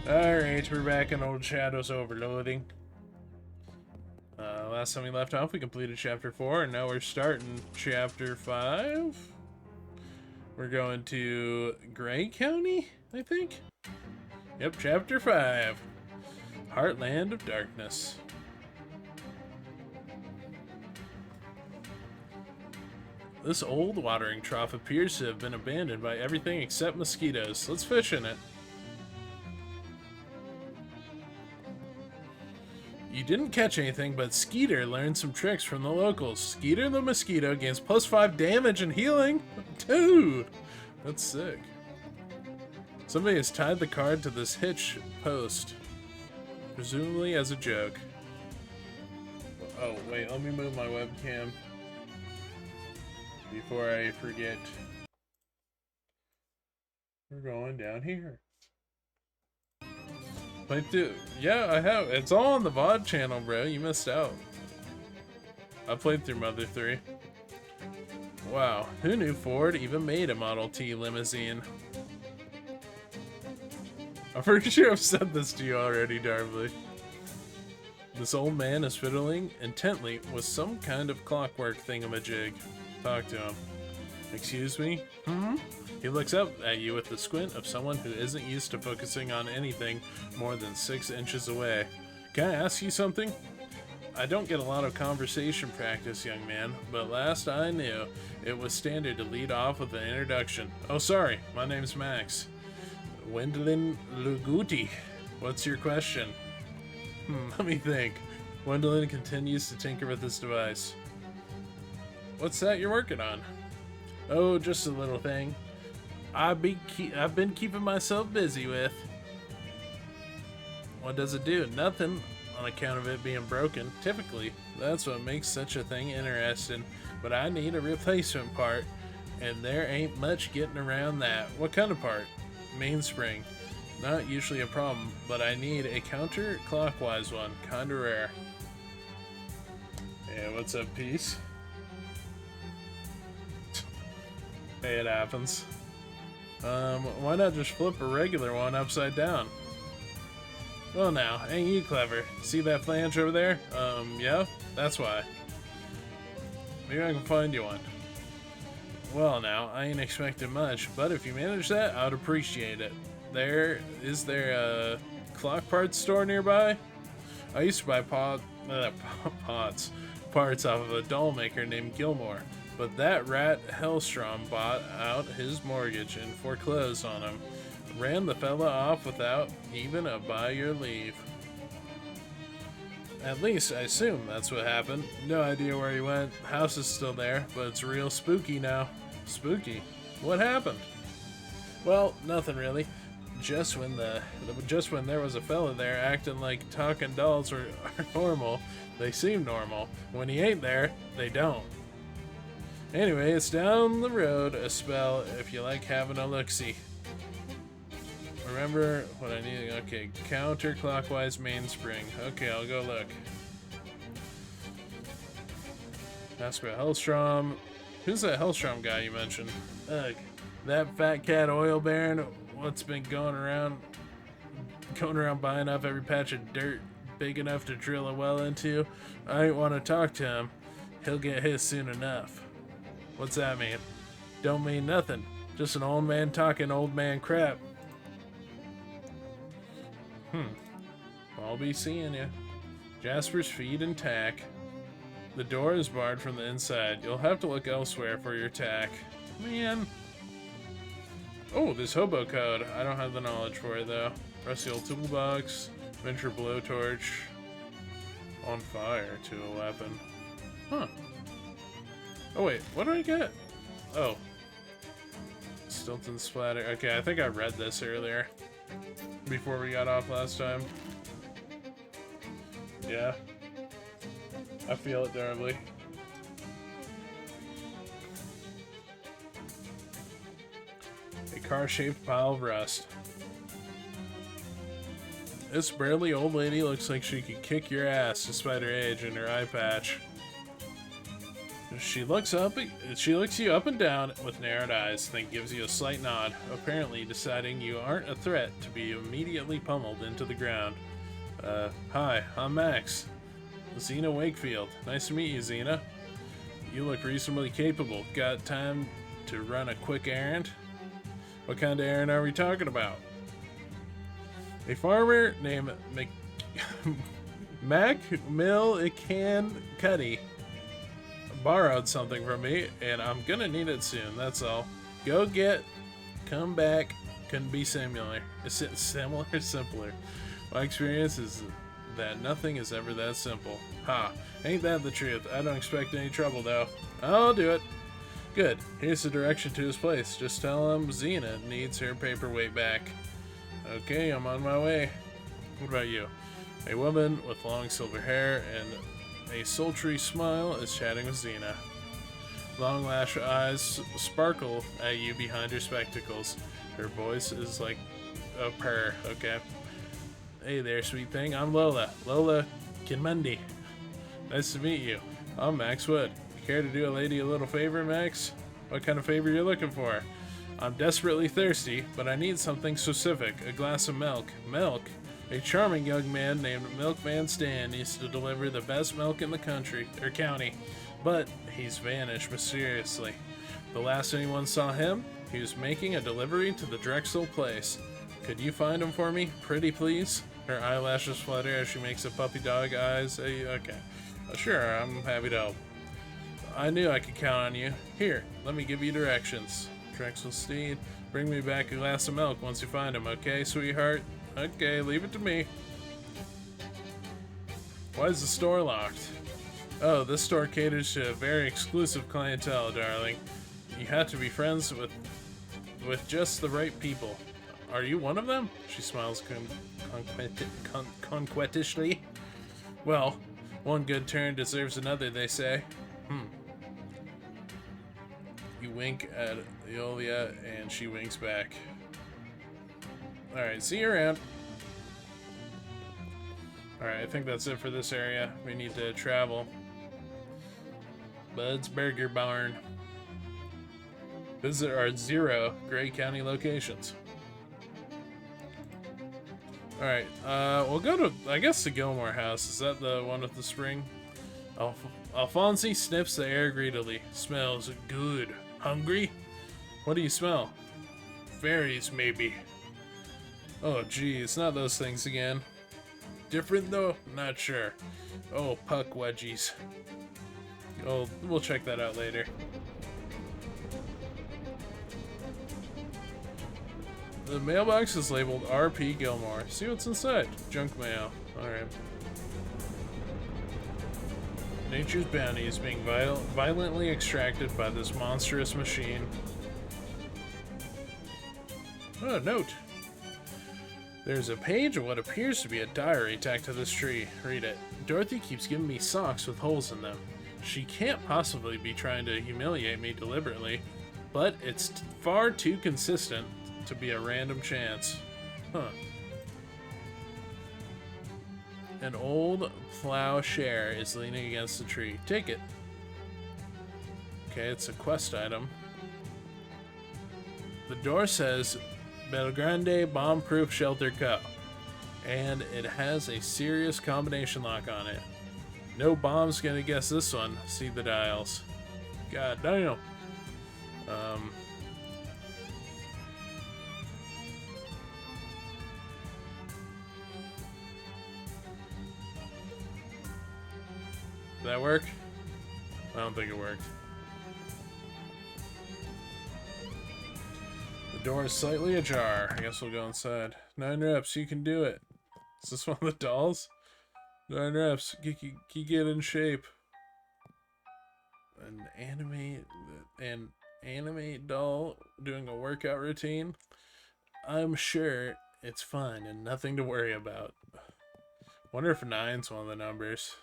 Alright, we're back in old Shadows Over Loathing. Last time we left off, we completed Chapter 4, and now we're starting Chapter 5. We're going to Gray County, I think? Yep, Chapter 5. Heartland of Darkness. This old watering trough appears to have been abandoned by everything except mosquitoes. Let's fish in it. You didn't catch anything, but Skeeter learned some tricks from the locals. Skeeter the mosquito gains +5 damage and healing. Dude, that's sick. Somebody has tied the card to this hitch post, presumably as a joke. Oh, wait, let me move my webcam before I forget. We're going down here. Yeah, I have. It's all on the VOD channel, bro. You missed out. I played through Mother 3. Wow, who knew Ford even made a Model T limousine? I'm pretty sure I've said this to you already, Darby. This old man is fiddling intently with some kind of clockwork thingamajig. Talk to him. Excuse me? He looks up at you with the squint of someone who isn't used to focusing on anything more than 6 inches away. Can I ask you something? I don't get a lot of conversation practice, young man, but last I knew, it was standard to lead off with an introduction. Oh, sorry, my name's Max. Wendolyn Luguti. What's your question? Let me think. Wendolyn continues to tinker with his device. What's that you're working on? Oh, just a little thing. I've been keeping myself busy with. What does it do? Nothing, on account of it being broken. Typically, that's what makes such a thing interesting. But I need a replacement part, and there ain't much getting around that. What kind of part? Mainspring. Not usually a problem, but I need a counterclockwise one. Kinda rare. Yeah, what's up, peace? Hey, it happens. Why not just flip a regular one upside down? Well now, ain't you clever? See that flange over there? Yeah? That's why. Maybe I can find you one. Well now, I ain't expecting much, but if you manage that, I'd appreciate it. Is there a clock parts store nearby? I used to buy parts off of a doll maker named Gilmore. But that rat Hellstrom bought out his mortgage and foreclosed on him. Ran the fella off without even a by your leave. At least, I assume that's what happened. No idea where he went. House is still there, but it's real spooky now. Spooky? What happened? Well, nothing really. Just when there was a fella there acting like talking dolls are normal, they seem normal. When he ain't there, they don't. Anyway, it's down the road a spell if you like having a look-see. Remember what I need? Okay, counterclockwise mainspring. Okay, I'll go look. Ask about Hellstrom. Who's that Hellstrom guy you mentioned? Ugh, that fat cat oil baron. What's been going around buying up every patch of dirt big enough to drill a well into? I ain't want to talk to him. He'll get his soon enough. What's that mean? Don't mean nothing. Just an old man talking old man crap. I'll be seeing ya. Jasper's feed and tack. The door is barred from the inside. You'll have to look elsewhere for your tack. Man. Oh, this hobo code. I don't have the knowledge for it though. Rusty old toolbox. Venture blowtorch. On fire to a weapon. Huh. Oh wait, what did I get? Oh. Stilton splatter. Okay, I think I read this earlier. Before we got off last time. Yeah. I feel it terribly. A car-shaped pile of rust. This burly old lady looks like she could kick your ass despite her age and her eye patch. She looks you up and down with narrowed eyes, then gives you a slight nod, apparently deciding you aren't a threat to be immediately pummeled into the ground. Hi, I'm Max. Xena Wakefield. Nice to meet you, Xena. You look reasonably capable. Got time to run a quick errand? What kind of errand are we talking about? A farmer named Mac Millican Cuddy borrowed something from me, and I'm gonna need it soon, that's all. Go get, come back, couldn't be simpler. My experience is that nothing is ever that simple. Ha, ain't that the truth? I don't expect any trouble, though. I'll do it. Good, here's the direction to his place. Just tell him Xena needs her paperweight back. Okay, I'm on my way. What about you? A woman with long silver hair and a sultry smile is chatting with Xena. Long lash eyes sparkle at you behind her spectacles. Her voice is like a purr, okay? Hey there, sweet thing. I'm Lola. Lola Kinmundi. Nice to meet you. I'm Max Wood. Care to do a lady a little favor, Max? What kind of favor you looking for? I'm desperately thirsty, but I need something specific. A glass of milk. Milk? A charming young man named Milkman Stan needs to deliver the best milk in the county, but he's vanished mysteriously. The last anyone saw him, he was making a delivery to the Drexel place. Could you find him for me, pretty please? Her eyelashes flutter as she makes a puppy dog eyes. Okay, sure, I'm happy to help. I knew I could count on you. Here, let me give you directions. Drexel Steed, bring me back a glass of milk once you find him, okay, sweetheart? Okay, leave it to me. Why is the store locked? Oh, this store caters to a very exclusive clientele, darling. You have to be friends with just the right people. Are you one of them? She smiles conquetishly. Well, one good turn deserves another, they say. You wink at Eolia, and she winks back. Alright, see you around. Alright, I think that's it for this area. We need to travel. Bud's Burger Barn. Visit our 0 Gray County locations. Alright, we'll go to, I guess, the Gilmore house. Is that the one with the spring? Alfonsi sniffs the air greedily. Smells good. Hungry? What do you smell? Fairies, maybe. Oh, geez, not those things again. Different, though? Not sure. Oh, puck wedgies. Oh, we'll check that out later. The mailbox is labeled R.P. Gilmore. See what's inside. Junk mail. Alright. Nature's bounty is being violently extracted by this monstrous machine. Oh, note. There's a page of what appears to be a diary tacked to this tree. Read it. Dorothy keeps giving me socks with holes in them. She can't possibly be trying to humiliate me deliberately, but it's far too consistent to be a random chance. Huh. An old plowshare is leaning against the tree. Take it. Okay, it's a quest item. The door says Belgrande Bomb-Proof Shelter Co. And it has a serious combination lock on it. No bomb's gonna guess this one. See the dials. God damn. Did that work? I don't think it worked. The door is slightly ajar. I guess we'll go inside. 9 reps, you can do it. Is this one of the dolls? 9 reps, get in shape. An anime doll doing a workout routine. I'm sure it's fun and nothing to worry about. Wonder if 9's one of the numbers.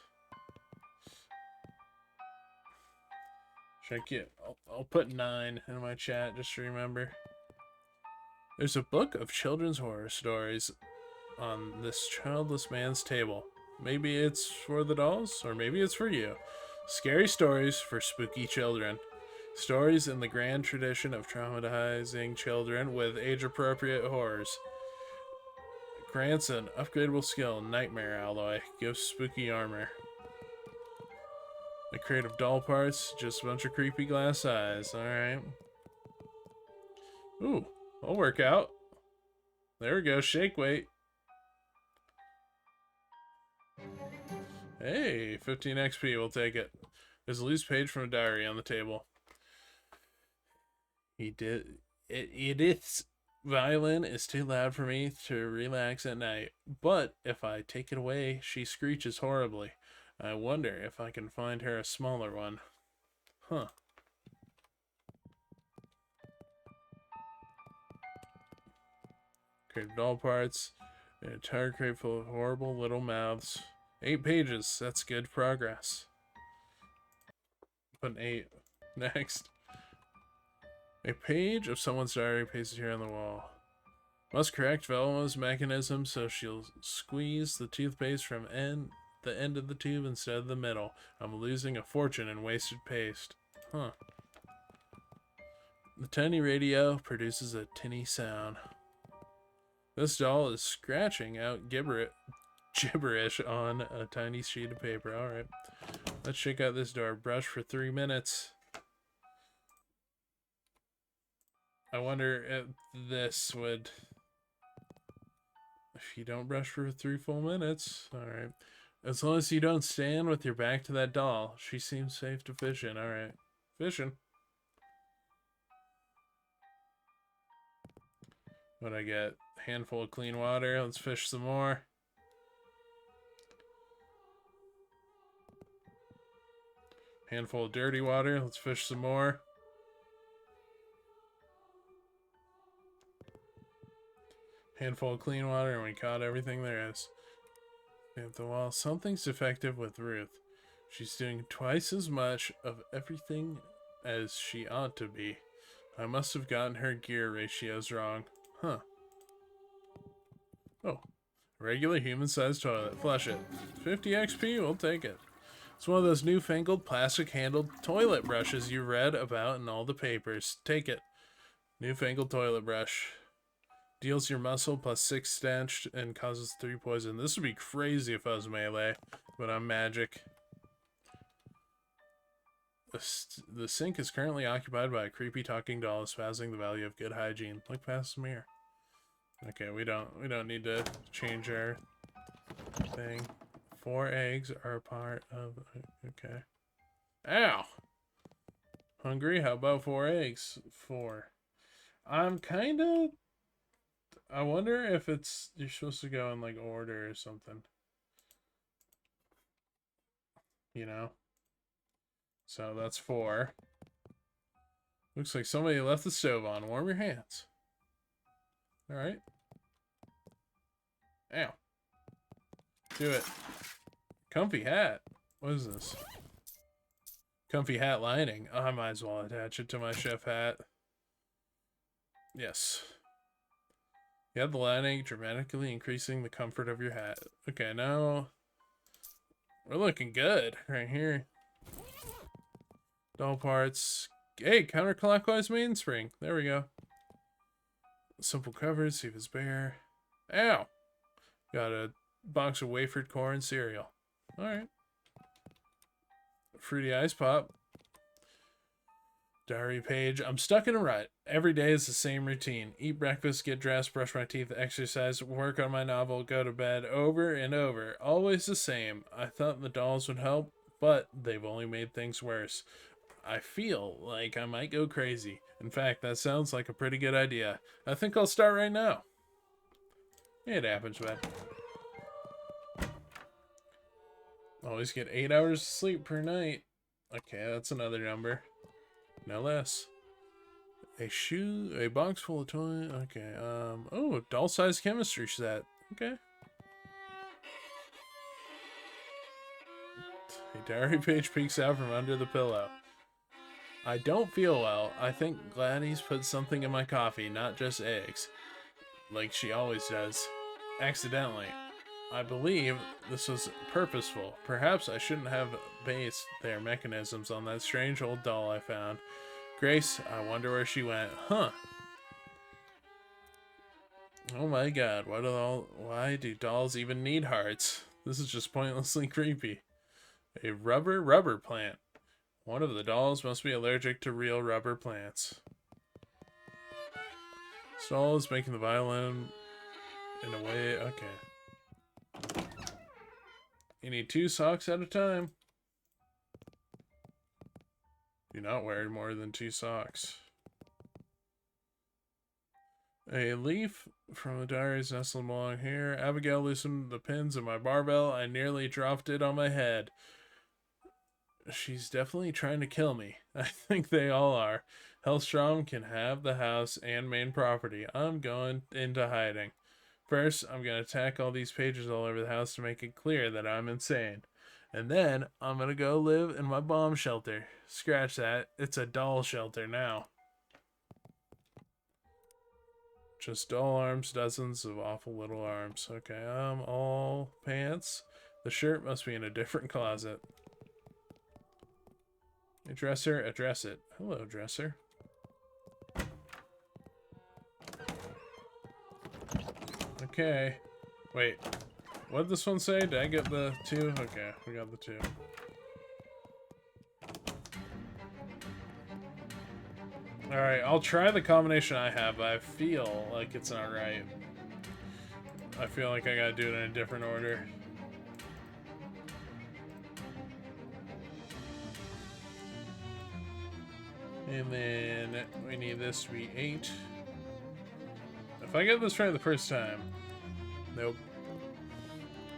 Should I get? I'll put 9 in my chat just to remember. There's a book of children's horror stories on this childless man's table. Maybe it's for the dolls, or maybe it's for you. Scary stories for spooky children. Stories in the grand tradition of traumatizing children with age-appropriate horrors. Grants an upgradable skill, Nightmare Alloy. Gives spooky armor. A crate of doll parts, just a bunch of creepy glass eyes. Alright. Ooh, I'll work out. There we go, shake weight. Hey, 15 XP, we'll take it. There's a loose page from a diary on the table. Edith's violin is too loud for me to relax at night, but if I take it away, she screeches horribly. I wonder if I can find her a smaller one. Huh. Crate of doll parts. An entire crate full of horrible little mouths. 8 pages. That's good progress. Put an 8. Next. A page of someone's diary pasted here on the wall. Must correct Velma's mechanism so she'll squeeze the toothpaste from the end of the tube instead of the middle. I'm losing a fortune in wasted paste. Huh. The tiny radio produces a tinny sound. This doll is scratching out gibberish on a tiny sheet of paper. Alright. Let's check out this door. Brush for 3 minutes. I wonder if this would... If you don't brush for 3 full minutes. Alright. As long as you don't stand with your back to that doll. She seems safe to fish in. Alright. Fishing. What'd I get? Handful of clean water. Let's fish some more. Handful of dirty water. Let's fish some more. Handful of clean water, and we caught everything there is. At the wall, something's defective with Ruth. She's doing twice as much of everything as she ought to be. I must have gotten her gear ratios wrong. Huh. Oh. Regular human-sized toilet. Flush it. 50 XP, we'll take it. It's one of those newfangled plastic-handled toilet brushes you read about in all the papers. Take it. Newfangled toilet brush. Deals your muscle plus 6 stench and causes 3 poison. This would be crazy if I was melee, but I'm magic. The sink is currently occupied by a creepy talking doll espousing the value of good hygiene. Look past the mirror. Okay, we don't need to change our thing. 4 eggs are a part of... Okay. Ow! Hungry? How about 4 eggs? 4. I'm kind of... I wonder if it's... You're supposed to go in, like, order or something. You know? So that's 4. Looks like somebody left the stove on. Warm your hands. Alright. Ow. Do it. Comfy hat. What is this? Comfy hat lining. Oh, I might as well attach it to my chef hat. Yes. You have the lining, dramatically increasing the comfort of your hat. Okay, now we're looking good right here. Doll parts. Hey, counterclockwise mainspring. There we go. Simple covers, see if it's bare. Ow! Got a box of wafered corn cereal. Alright. Fruity ice pop. Diary page. I'm stuck in a rut. Every day is the same routine. Eat breakfast, get dressed, brush my teeth, exercise, work on my novel, go to bed, over and over. Always the same. I thought the dolls would help, but they've only made things worse. I feel like I might go crazy. In fact, that sounds like a pretty good idea. I think I'll start right now. It happens, man. Always get 8 hours of sleep per night. Okay, that's another number. No less. A box full of toys. Okay, oh, doll-sized chemistry set. Okay. A diary page peeks out from under the pillow. I don't feel well. I think Gladys put something in my coffee, not just eggs. Like she always does. Accidentally. I believe this was purposeful. Perhaps I shouldn't have based their mechanisms on that strange old doll I found. Grace, I wonder where she went. Huh. Oh my god, why do dolls even need hearts? This is just pointlessly creepy. A rubber plant. One of the dolls must be allergic to real rubber plants. This doll is making the violin in a way... Okay. You need 2 socks at a time. Do not wear more than 2 socks. A leaf from the diary is nestled along here. Abigail loosened the pins of my barbell. I nearly dropped it on my head. She's definitely trying to kill me. I think they all are. Hellstrom can have the house and main property. I'm going into hiding. First, I'm going to tack all these pages all over the house to make it clear that I'm insane. And then, I'm going to go live in my bomb shelter. Scratch that. It's a doll shelter now. Just doll arms, dozens of awful little arms. Okay, all pants. The shirt must be in a different closet. A dresser, address it. Hello, dresser. Okay. Wait. What did this one say? Did I get the 2? Okay, we got the 2. Alright, I'll try the combination I have, but I feel like it's not right. I feel like I gotta do it in a different order. And then we need this to be 8. If I get this right the first time. Nope.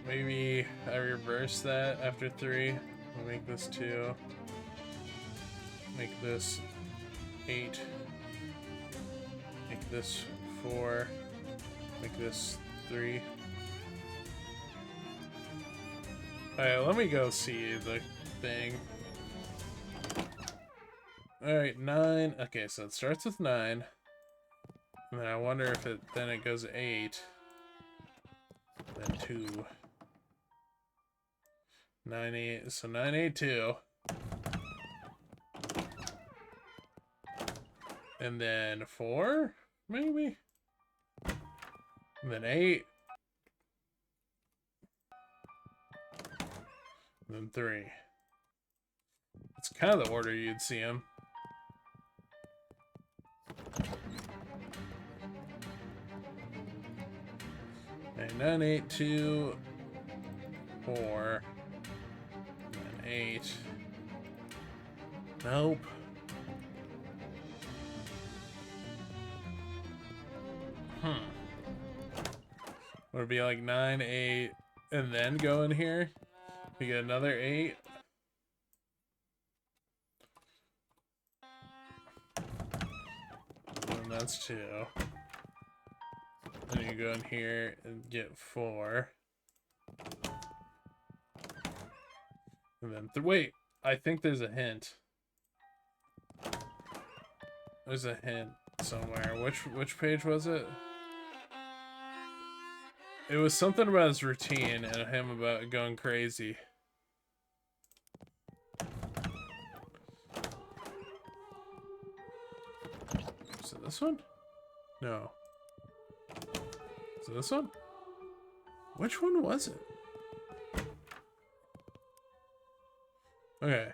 Maybe I reverse that after 3. I'll make this 2. Make this 8. Make this 4. Make this 3. Alright, let me go see the thing. Alright, 9. Okay, so it starts with 9. And then I wonder if then it goes 8. Then 2. 9, 8. So 9, 8, 2. And then 4, maybe? And then 8. And then 3. It's kind of the order you'd see them. Okay, 9, 8, 2, 4, and then 8. Nope. Would it be like 9, 8, and then go in here? You get another 8. And that's 2. Then you go in here and get 4. And then, wait, I think there's a hint. There's a hint somewhere. Which page was it? It was something about his routine and him about going crazy. Is it this one? No. Is it this one? Which one was it? Okay.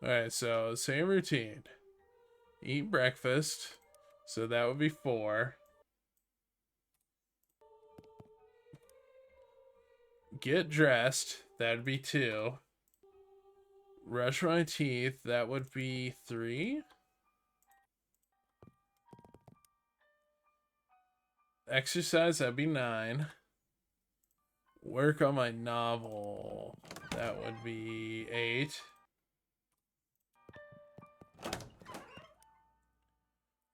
Alright, so same routine. Eat breakfast. So that would be 4. Get dressed. That'd be 2. Brush my teeth. That would be 3. Exercise. That'd be 9. Work on my novel. That would be 8.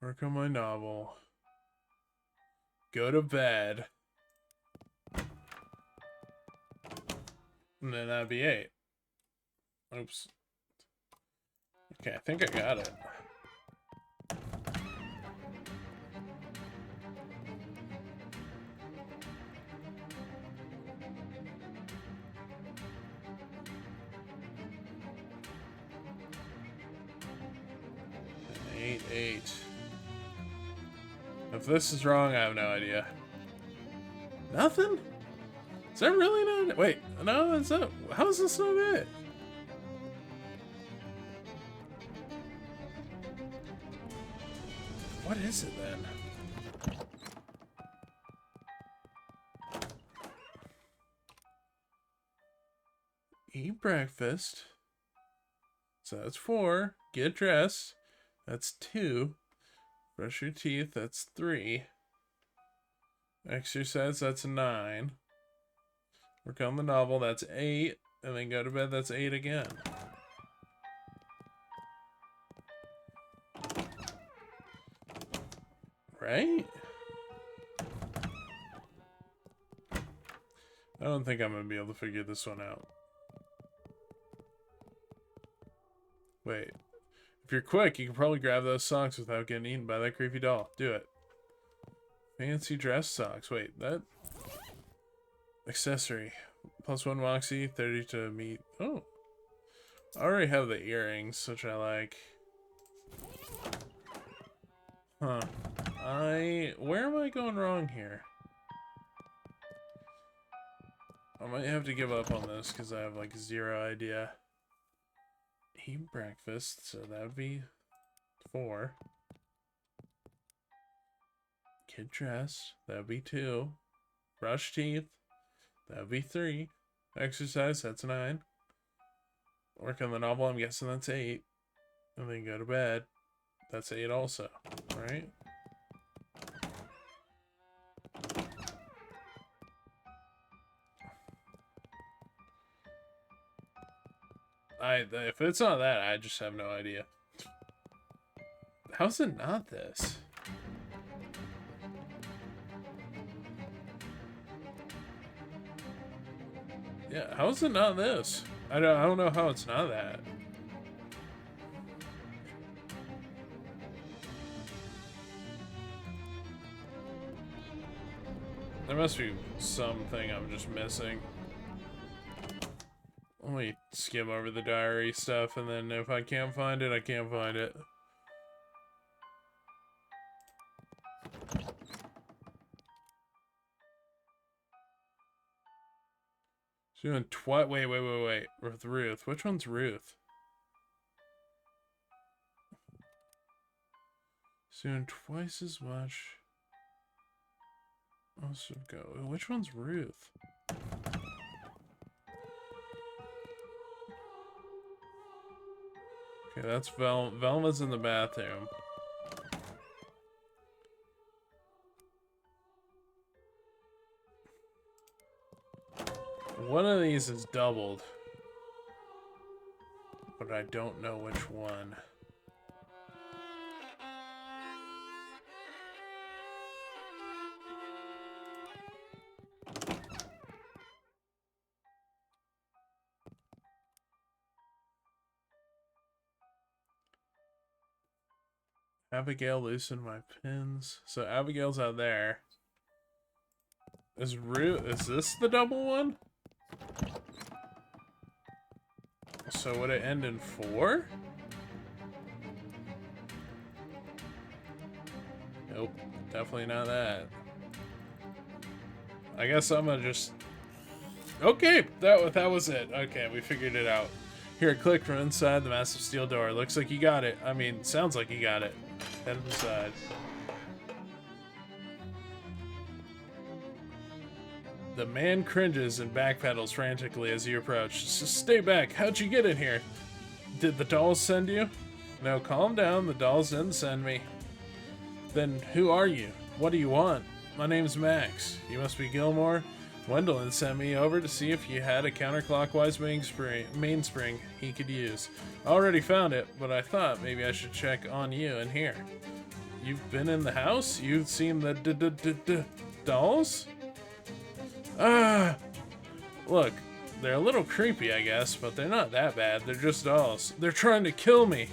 Work on my novel. Go to bed. And then that'd be 8. Oops. Okay, I think I got it. 8. If this is wrong, I have no idea. Nothing? Is that really not? Wait, no, it's not. How is this not it? What is it then? Eat breakfast. So that's 4. Get dressed. That's 2. Brush your teeth. That's 3. Exercise. That's 9. Work on the novel. That's 8. And then go to bed. That's 8 again. Right? I don't think I'm going to be able to figure this one out. Wait. If you're quick, you can probably grab those socks without getting eaten by that creepy doll. Do it. Fancy dress socks. Wait, that... Accessory. +1 Moxie, 30 to meet. Oh. I already have the earrings, which I like. Huh. Where am I going wrong here? I might have to give up on this because I have like 0 idea. Eat breakfast, so that would be 4. Get dressed, that would be 2. Brush teeth, that would be 3. Exercise, that's 9. Work on the novel, I'm guessing that's 8. And then go to bed, that's 8 also, right? If it's not that, I just have no idea. How's it not this? Yeah, how's it not this? I don't know how it's not that. There must be something I'm just missing. Let me skim over the diary stuff, and then if I can't find it, I can't find it. She's doing wait. With Ruth. Which one's Ruth? She's doing twice as much. Also go. Which one's Ruth? Okay, that's Velma's in the bathroom. One of these is doubled, but I don't know which one. Abigail loosened my pins. So Abigail's out there. Is this the double one? So would it end in 4? Nope, definitely not that. I guess I'm gonna just... Okay, that was it. Okay, we figured it out. Hear a click from inside the massive steel door. Looks like you got it. I mean, sounds like you got it. Head inside. The man cringes and backpedals frantically as you approach. Just stay back. How'd you get in here? Did the dolls send you? No, calm down. The dolls didn't send me. Then who are you? What do you want? My name's Max. You must be Gilmore. Gwendolyn sent me over to see if you had a counterclockwise mainspring he could use. I already found it, but I thought maybe I should check on you in here. You've been in the house? You've seen the dolls? Ah! Look, they're a little creepy, I guess, but they're not that bad. They're just dolls. They're trying to kill me!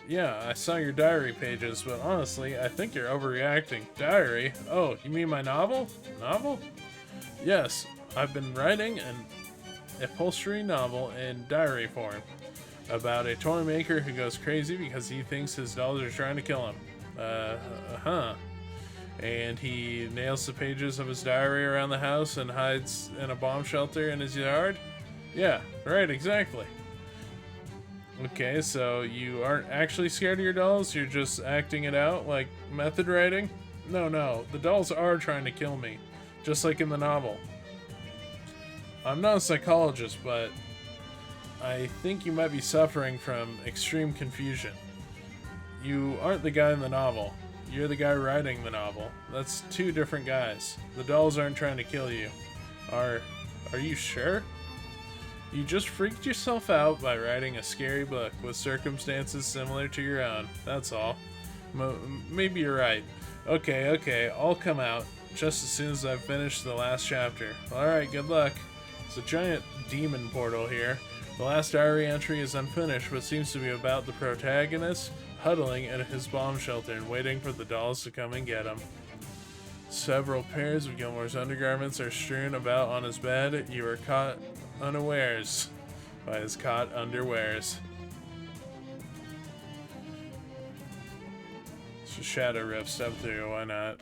Yeah, I saw your diary pages, but honestly, I think you're overreacting. Diary? Oh, you mean my novel? Novel? Yes, I've been writing an upholstery novel in diary form. about a toy maker who goes crazy because he thinks his dolls are trying to kill him. And he nails the pages of his diary around the house and hides in a bomb shelter in his yard? Yeah, right, exactly. Okay, so you aren't actually scared of your dolls, you're just acting it out like method writing? No, the dolls are trying to kill me, just like in the novel. I'm not a psychologist, but I think you might be suffering from extreme confusion. You aren't the guy in the novel. You're the guy writing the novel. That's two different guys. The dolls aren't trying to kill you. Are you sure? You just freaked yourself out by writing a scary book with circumstances similar to your own. That's all. Maybe you're right. Okay, I'll come out just as soon as I've finished the last chapter. Alright, good luck. It's a giant demon portal here. The last diary entry is unfinished, but seems to be about the protagonist huddling in his bomb shelter and waiting for the dolls to come and get him. Several pairs of Gilmore's undergarments are strewn about on his bed. You are caught unawares by his caught underwears. So Shadow Rift step through, why not?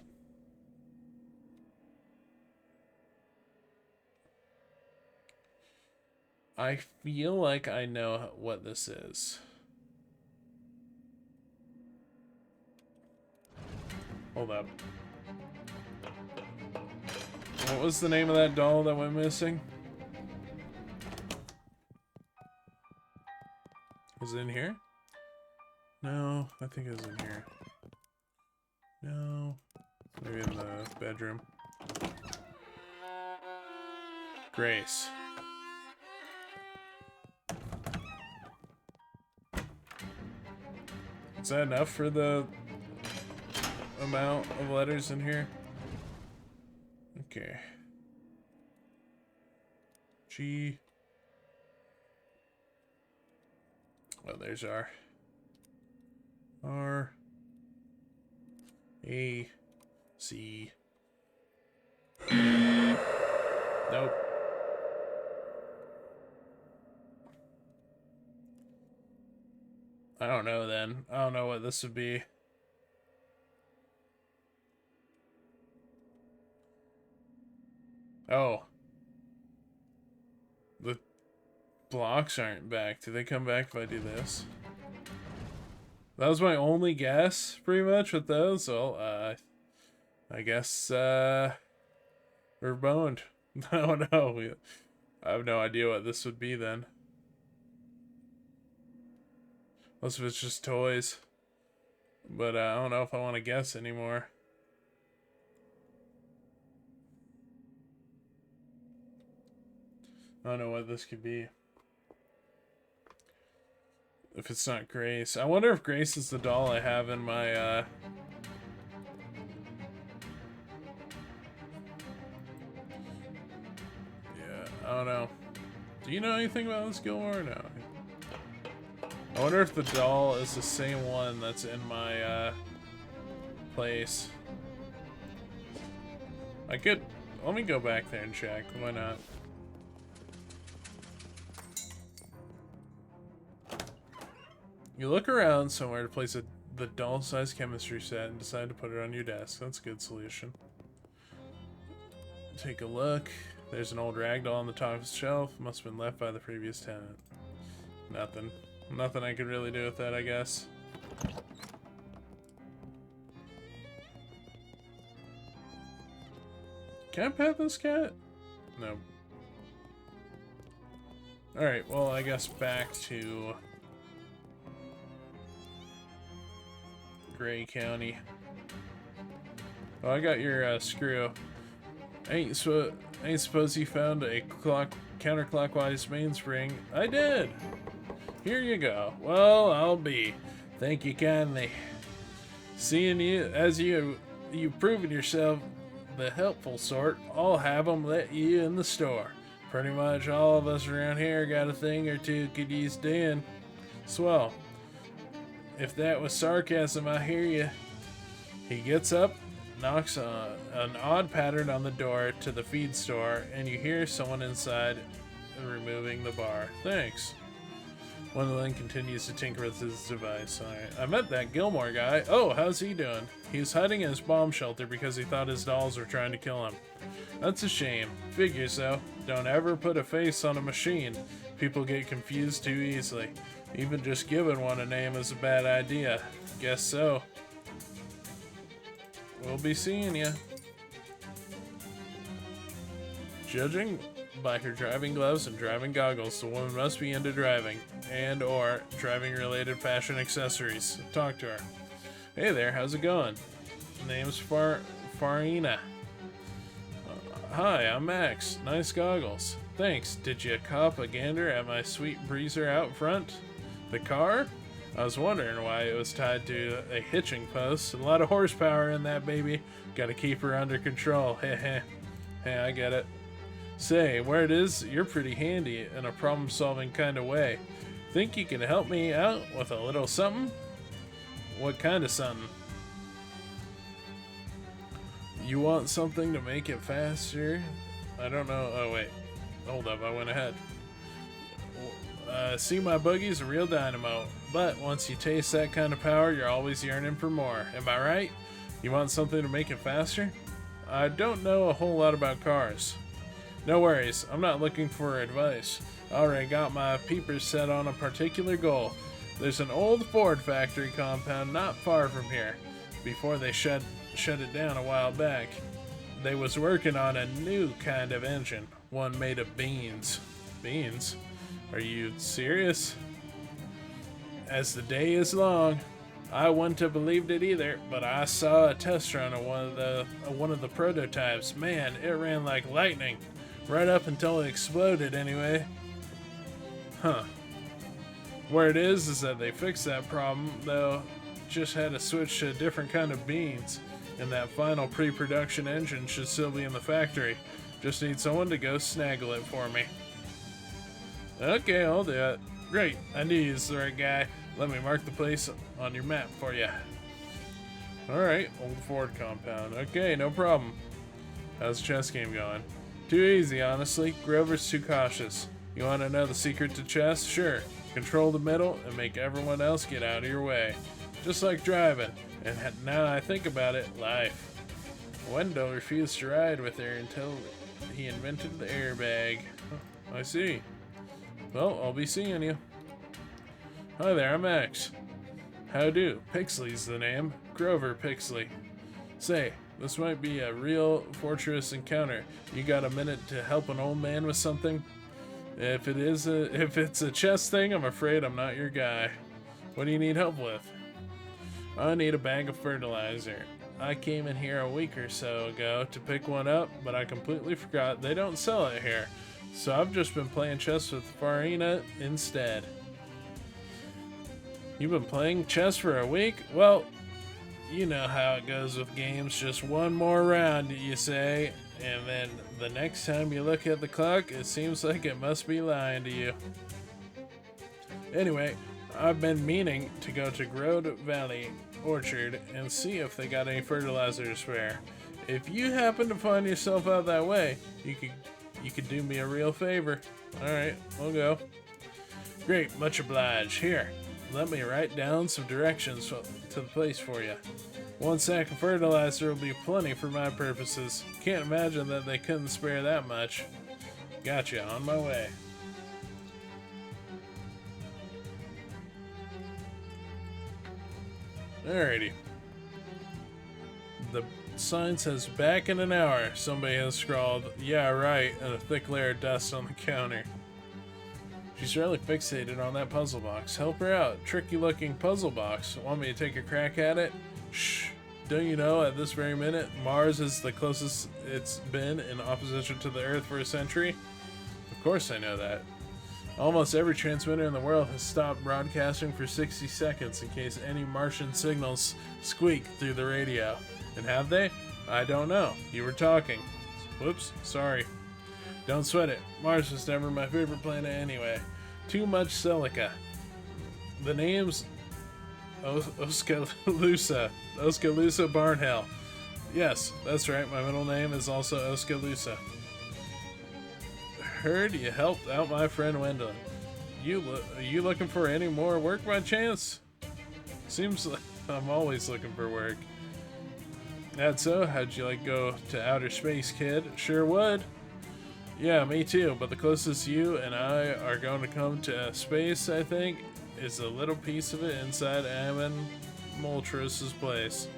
I feel like I know what this is. Hold up. What was the name of that doll that went missing? Is it in here? No, I think it was in here. No. Maybe in the bedroom. Grace. Is that enough for the amount of letters in here? Okay. G. Oh, there's R. R. A. C. Nope. I don't know then. I don't know what this would be. Oh. The blocks aren't back. Do they come back if I do this? That was my only guess, pretty much, with those. So, I guess, we're boned. No. I have no idea what this would be then. Most of it's just toys. But I don't know if I want to guess anymore. I don't know what this could be. If it's not Grace. I wonder if Grace is the doll I have in my, Yeah, I don't know. Do you know anything about this, Gilmore? No. I wonder if the doll is the same one that's in my, place. I could... Let me go back there and check. Why not? You look around somewhere to place the doll-sized chemistry set and decide to put it on your desk. That's a good solution. Take a look. There's an old rag doll on the top of the shelf. Must have been left by the previous tenant. Nothing. Nothing I could really do with that, I guess. Can I pet this cat? No. Alright, well, I guess back to Gray County. Oh, I got your screw. Ain't suppose you found a counterclockwise mainspring? I did! Here you go. Well, I'll be. Thank you kindly. Seeing you as you've proven yourself the helpful sort, I'll have 'em let you in the store. Pretty much all of us around here got a thing or two could use doing. Swell. If that was sarcasm, I hear you. He gets up, knocks an odd pattern on the door to the feed store, and you hear someone inside removing the bar. Thanks. Wendell continues to tinker with his device. Alright. I met that Gilmore guy. Oh, how's he doing? He was hiding in his bomb shelter because he thought his dolls were trying to kill him. That's a shame. Figures though. Don't ever put a face on a machine. People get confused too easily. Even just giving one a name is a bad idea. Guess so. We'll be seeing ya. Judging by her driving gloves and driving goggles, the woman must be into driving and or driving related fashion accessories. Talk to her. Hey there, how's it going? Name's Farina. Hi, I'm Max. Nice goggles. Thanks. Did you cop a gander at my sweet breezer out front? The car? I was wondering why it was tied to a hitching post. A lot of horsepower in that baby. Gotta keep her under control. Heh heh. Hey, I get it. Say, where it is, you're pretty handy in a problem-solving kind of way. Think you can help me out with a little something? What kind of something? You want something to make it faster? I don't know. Oh, wait. Hold up, I went ahead. See, my boogie's a real dynamo, but once you taste that kind of power, you're always yearning for more. Am I right? You want something to make it faster? I don't know a whole lot about cars. No worries, I'm not looking for advice. I already got my peepers set on a particular goal. There's an old Ford factory compound not far from here. Before they shut it down a while back, they was working on a new kind of engine, one made of beans. Beans? Are you serious? As the day is long, I wouldn't have believed it either, but I saw a test run of one of the prototypes. Man, it ran like lightning. Right up until it exploded, anyway. Huh. Where it is that they fixed that problem, though. Just had to switch to a different kind of beans. And that final pre-production engine should still be in the factory. Just need someone to go snaggle it for me. Okay, I'll do it. Great, I knew you was the right guy. Let me mark the place on your map for you. Alright, old Ford compound. Okay, no problem. How's the chess game going? Too easy, honestly. Grover's too cautious. You want to know the secret to chess? Sure. Control the middle and make everyone else get out of your way. Just like driving. And now I think about it, life. Wendell refused to ride with her until he invented the airbag. I see. Well, I'll be seeing you. Hi there, I'm Max. How do? Pixley's the name. Grover Pixley. Say, this might be a real fortress encounter. You got a minute to help an old man with something? If it's a chess thing, I'm afraid I'm not your guy. What do you need help with? I need a bag of fertilizer. I came in here a week or so ago to pick one up, but I completely forgot they don't sell it here. So I've just been playing chess with Farina instead. You've been playing chess for a week? Well, you know how it goes with games. Just one more round, you say, and then the next time you look at the clock, it seems like it must be lying to you. Anyway, I've been meaning to go to Grode Valley Orchard and see if they got any fertilizer to spare. If you happen to find yourself out that way, you could do me a real favor. Alright, we'll go. Great, much obliged. Here, let me write down some directions to the place for you. One sack of fertilizer will be plenty for my purposes. Can't imagine that they couldn't spare that much. Gotcha, on my way. Alrighty. The sign says back in an hour. Somebody has scrawled, yeah, right, and a thick layer of dust on the counter. She's really fixated on that puzzle box. Help her out. Tricky looking puzzle box. Want me to take a crack at it? Shh. Don't you know, at this very minute, Mars is the closest it's been in opposition to the Earth for a century? Of course I know that. Almost every transmitter in the world has stopped broadcasting for 60 seconds in case any Martian signals squeak through the radio. And have they? I don't know. You were talking. Whoops, sorry. Don't sweat it. Mars was never my favorite planet anyway. Too much silica. The name's Oskaloosa. Oskaloosa Barnhill. Yes, that's right. My middle name is also Oskaloosa. Heard you helped out my friend Wendell. You looking for any more work by chance? Seems like I'm always looking for work. That's so. How'd you like go to outer space, kid? Sure would. Yeah, me too. But the closest you and I are going to come to space, I think, is a little piece of it inside Ammon Moltras's place.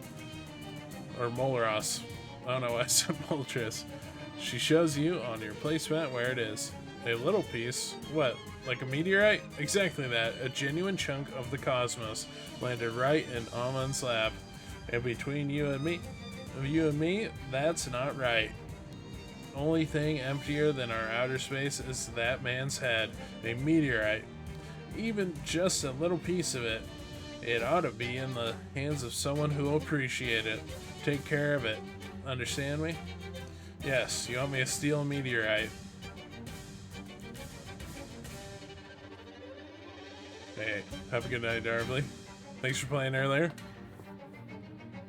Or Molros. I don't know why I said Moltres. She shows you on your placemat where it is. A little piece? What? Like a meteorite? Exactly that. A genuine chunk of the cosmos landed right in Amon's lap. And between you and me, that's not right. Only thing emptier than our outer space is that man's head. A meteorite. Even just a little piece of it. It ought to be in the hands of someone who will appreciate it. Take care of it. Understand me? Yes, you want me to steal a meteorite. Hey, have a good night, Darby. Thanks for playing earlier.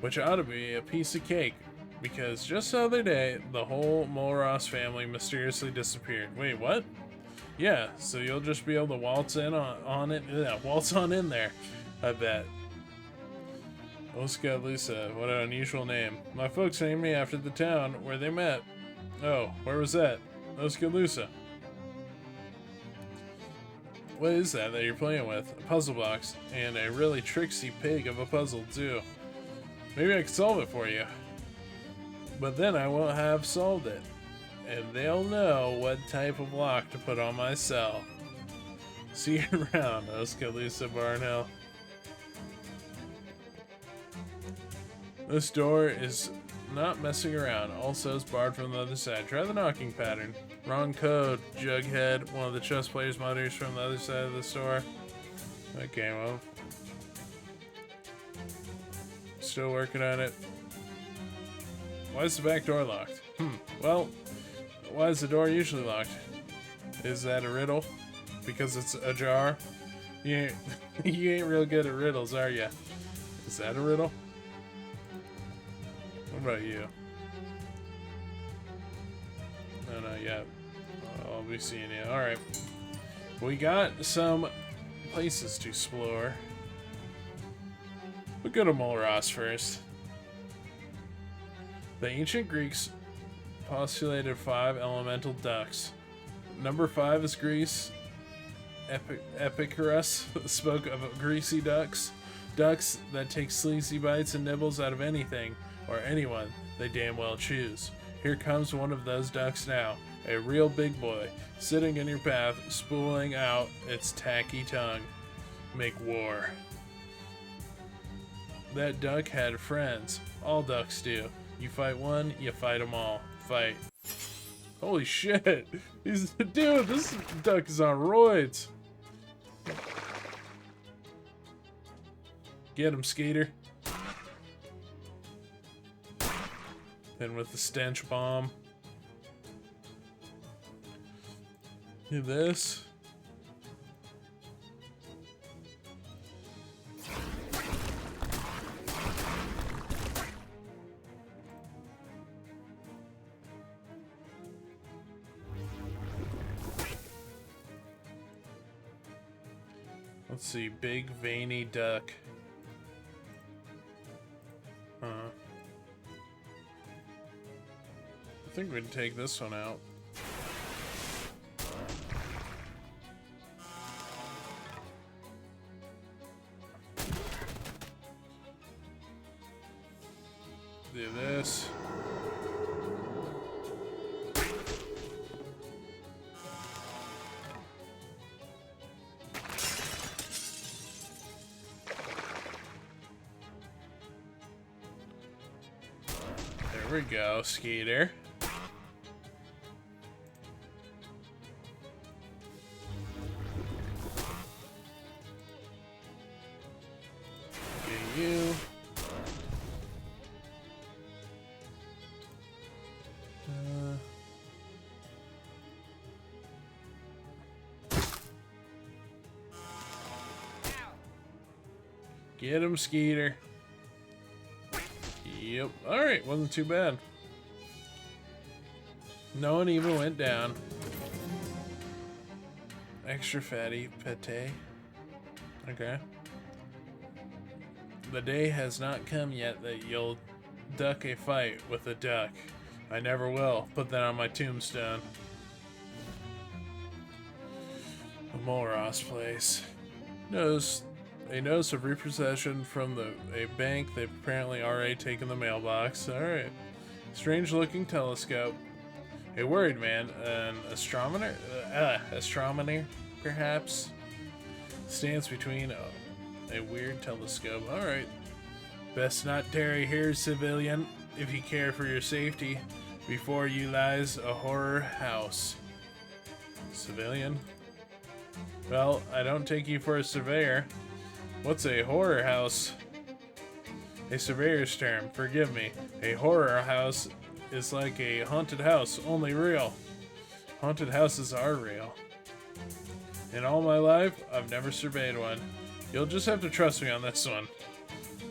Which ought to be a piece of cake, because just the other day, the whole Molros family mysteriously disappeared. Wait, what? Yeah, so you'll just be able to waltz in on it. Yeah, waltz on in there, I bet. Oskaloosa, what an unusual name. My folks named me after the town where they met. Oh, where was that? Oskaloosa. What is that you're playing with? A puzzle box, and a really tricksy pig of a puzzle, too. Maybe I could solve it for you. But then I won't have solved it. And they'll know what type of lock to put on my cell. See you around, Oskaloosa Barnhill. This door is not messing around. Also, it's barred from the other side. Try the knocking pattern. Wrong code, Jughead. One of the chess players mutters from the other side of the store. Okay, well. Still working on it. Why is the back door locked? Well, why is the door usually locked? Is that a riddle? Because it's ajar? You ain't real good at riddles, are ya? Is that a riddle? What about you? No, not yet. I'll be seeing you. Alright. We got some places to explore. We'll go to Molros first. The ancient Greeks postulated 5 elemental ducks. Number 5 is Greece. Epicurus spoke of greasy ducks. Ducks that take sleazy bites and nibbles out of anything or anyone they damn well choose. Here comes one of those ducks now, a real big boy, sitting in your path, spooling out its tacky tongue. Make war. That duck had friends. All ducks do. You fight one, you fight them all. Fight. Holy shit! Dude, this duck is on roids. Get him, Skater. Then with the stench bomb. Do this. Let's see, big veiny duck. I think we can take this one out. Do this. There we go, Skater. Get you. Get him, Skeeter. Yep. Alright, wasn't too bad. No one even went down. Extra fatty pate. Okay. The day has not come yet that you'll duck a fight with a duck. I never will. Put that on my tombstone. The Mulross place. A notice of repossession from a bank. They've apparently already taken the mailbox. Alright. Strange looking telescope. A worried man, an astronomer perhaps, stands between a weird telescope. Alright. Best not tarry here, civilian, if you care for your safety. Before you lies a horror house. Civilian? Well, I don't take you for a surveyor. What's a horror house? A surveyor's term, forgive me. A horror house is like a haunted house, only real. Haunted houses are real. In all my life, I've never surveyed one. You'll just have to trust me on this one.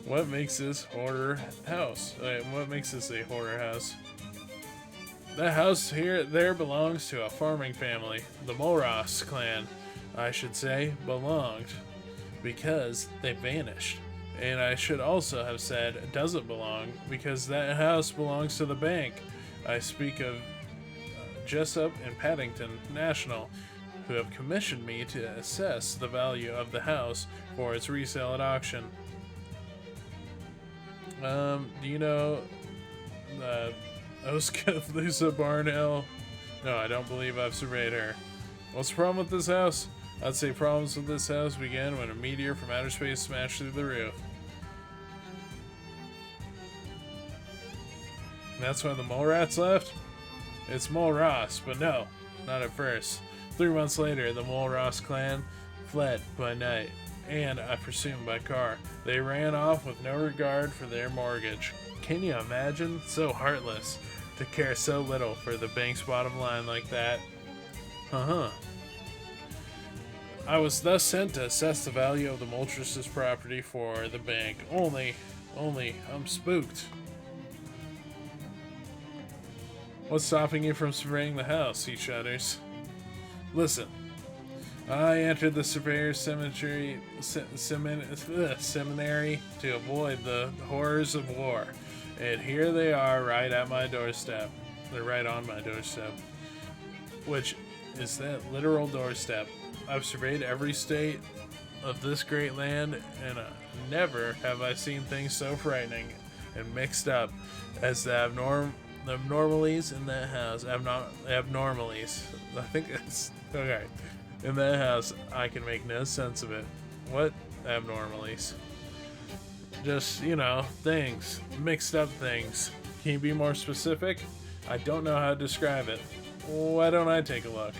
What makes this horror house? What makes this a horror house? The house there belongs to a farming family. The Mulross clan, I should say, belonged. Because they vanished. And I should also have said doesn't belong, because that house belongs to the bank. I speak of Jessup and Paddington National, who have commissioned me to assess the value of the house for its resale at auction. Do you know Oskathusa Barnell? No, I don't believe I've surveyed her. What's the problem with this house? I'd say problems with this house began when a meteor from outer space smashed through the roof. And that's when the mole rats left? It's Mulross, but no, not at first. 3 months later, the Mulross clan fled by night, and I presume by car. They ran off with no regard for their mortgage. Can you imagine? So heartless to care so little for the bank's bottom line like that. I was thus sent to assess the value of the Mulross's property for the bank. Only, I'm spooked. What's stopping you from surveying the house? He shudders. Listen, I entered the surveyor's seminary to avoid the horrors of war, and here they are right at my doorstep. They're right on my doorstep, which is that literal doorstep. I've surveyed every state of this great land, and never have I seen things so frightening and mixed up as the abnormalities in that house. Abnormalities. I think it's okay. In that house, I can make no sense of it. What abnormalities? Just, things. Mixed up things. Can you be more specific? I don't know how to describe it. Why don't I take a look?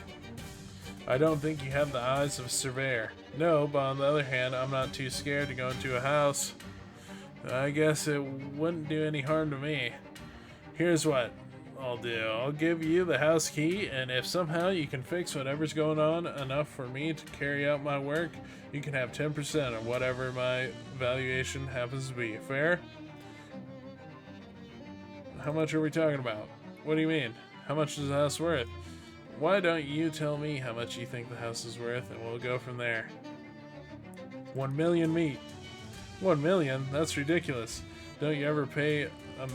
I don't think you have the eyes of a surveyor. No, but on the other hand, I'm not too scared to go into a house. I guess it wouldn't do any harm to me. Here's what I'll do. I'll give you the house key, and if somehow you can fix whatever's going on enough for me to carry out my work, you can have 10% of whatever my valuation happens to be. Fair? How much are we talking about? What do you mean? How much is the house worth? Why don't you tell me how much you think the house is worth, and we'll go from there. 1 million meat. 1 million? That's ridiculous. Don't you ever pay a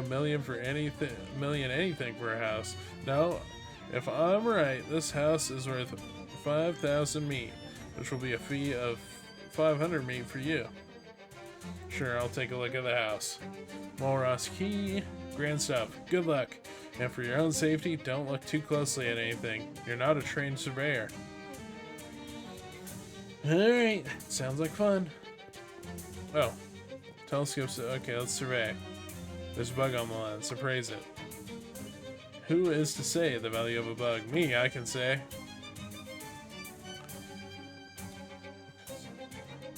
million for anything for a house? No. If I'm right, this house is worth 5,000 meat, which will be a fee of 500 meat for you. Sure, I'll take a look at the house. Mulross key. Grand stuff. Good luck. And for your own safety, don't look too closely at anything. You're not a trained surveyor. Alright, sounds like fun. Oh, telescopes. Okay, let's survey. There's a bug on the lens. Appraise it. Who is to say the value of a bug? Me, I can say.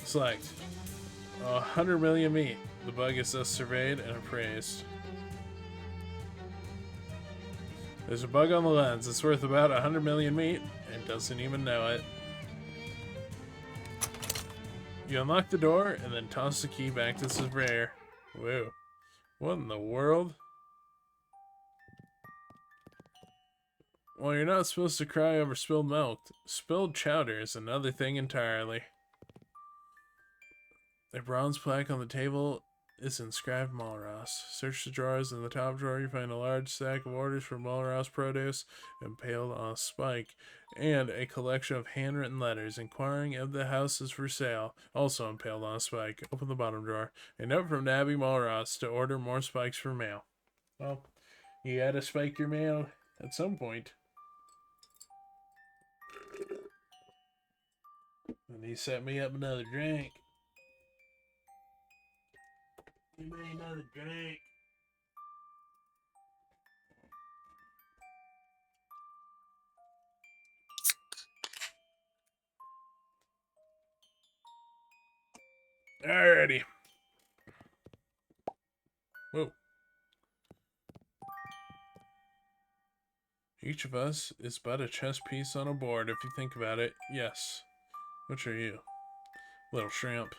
Select. 100 million meat. The bug is thus surveyed and appraised. There's a bug on the lens. It's worth about 100 million meat and doesn't even know it. You unlock the door and then toss the key back to the surveyor. Whoa. What in the world? Well, you're not supposed to cry over spilled milk. Spilled chowder is another thing entirely. A bronze plaque on the table is inscribed Malros. Search the drawers. In the top drawer, you find a large stack of orders for Malros produce impaled on a spike, and a collection of handwritten letters inquiring if the house is for sale, also impaled on a spike. Open the bottom drawer. A note from Nabby Malros to order more spikes for mail. Well, you gotta spike your mail at some point. And he set me up another drink. Give me another drink. Alrighty. Whoa. Each of us is but a chess piece on a board, if you think about it. Yes. Which are you? Little shrimp.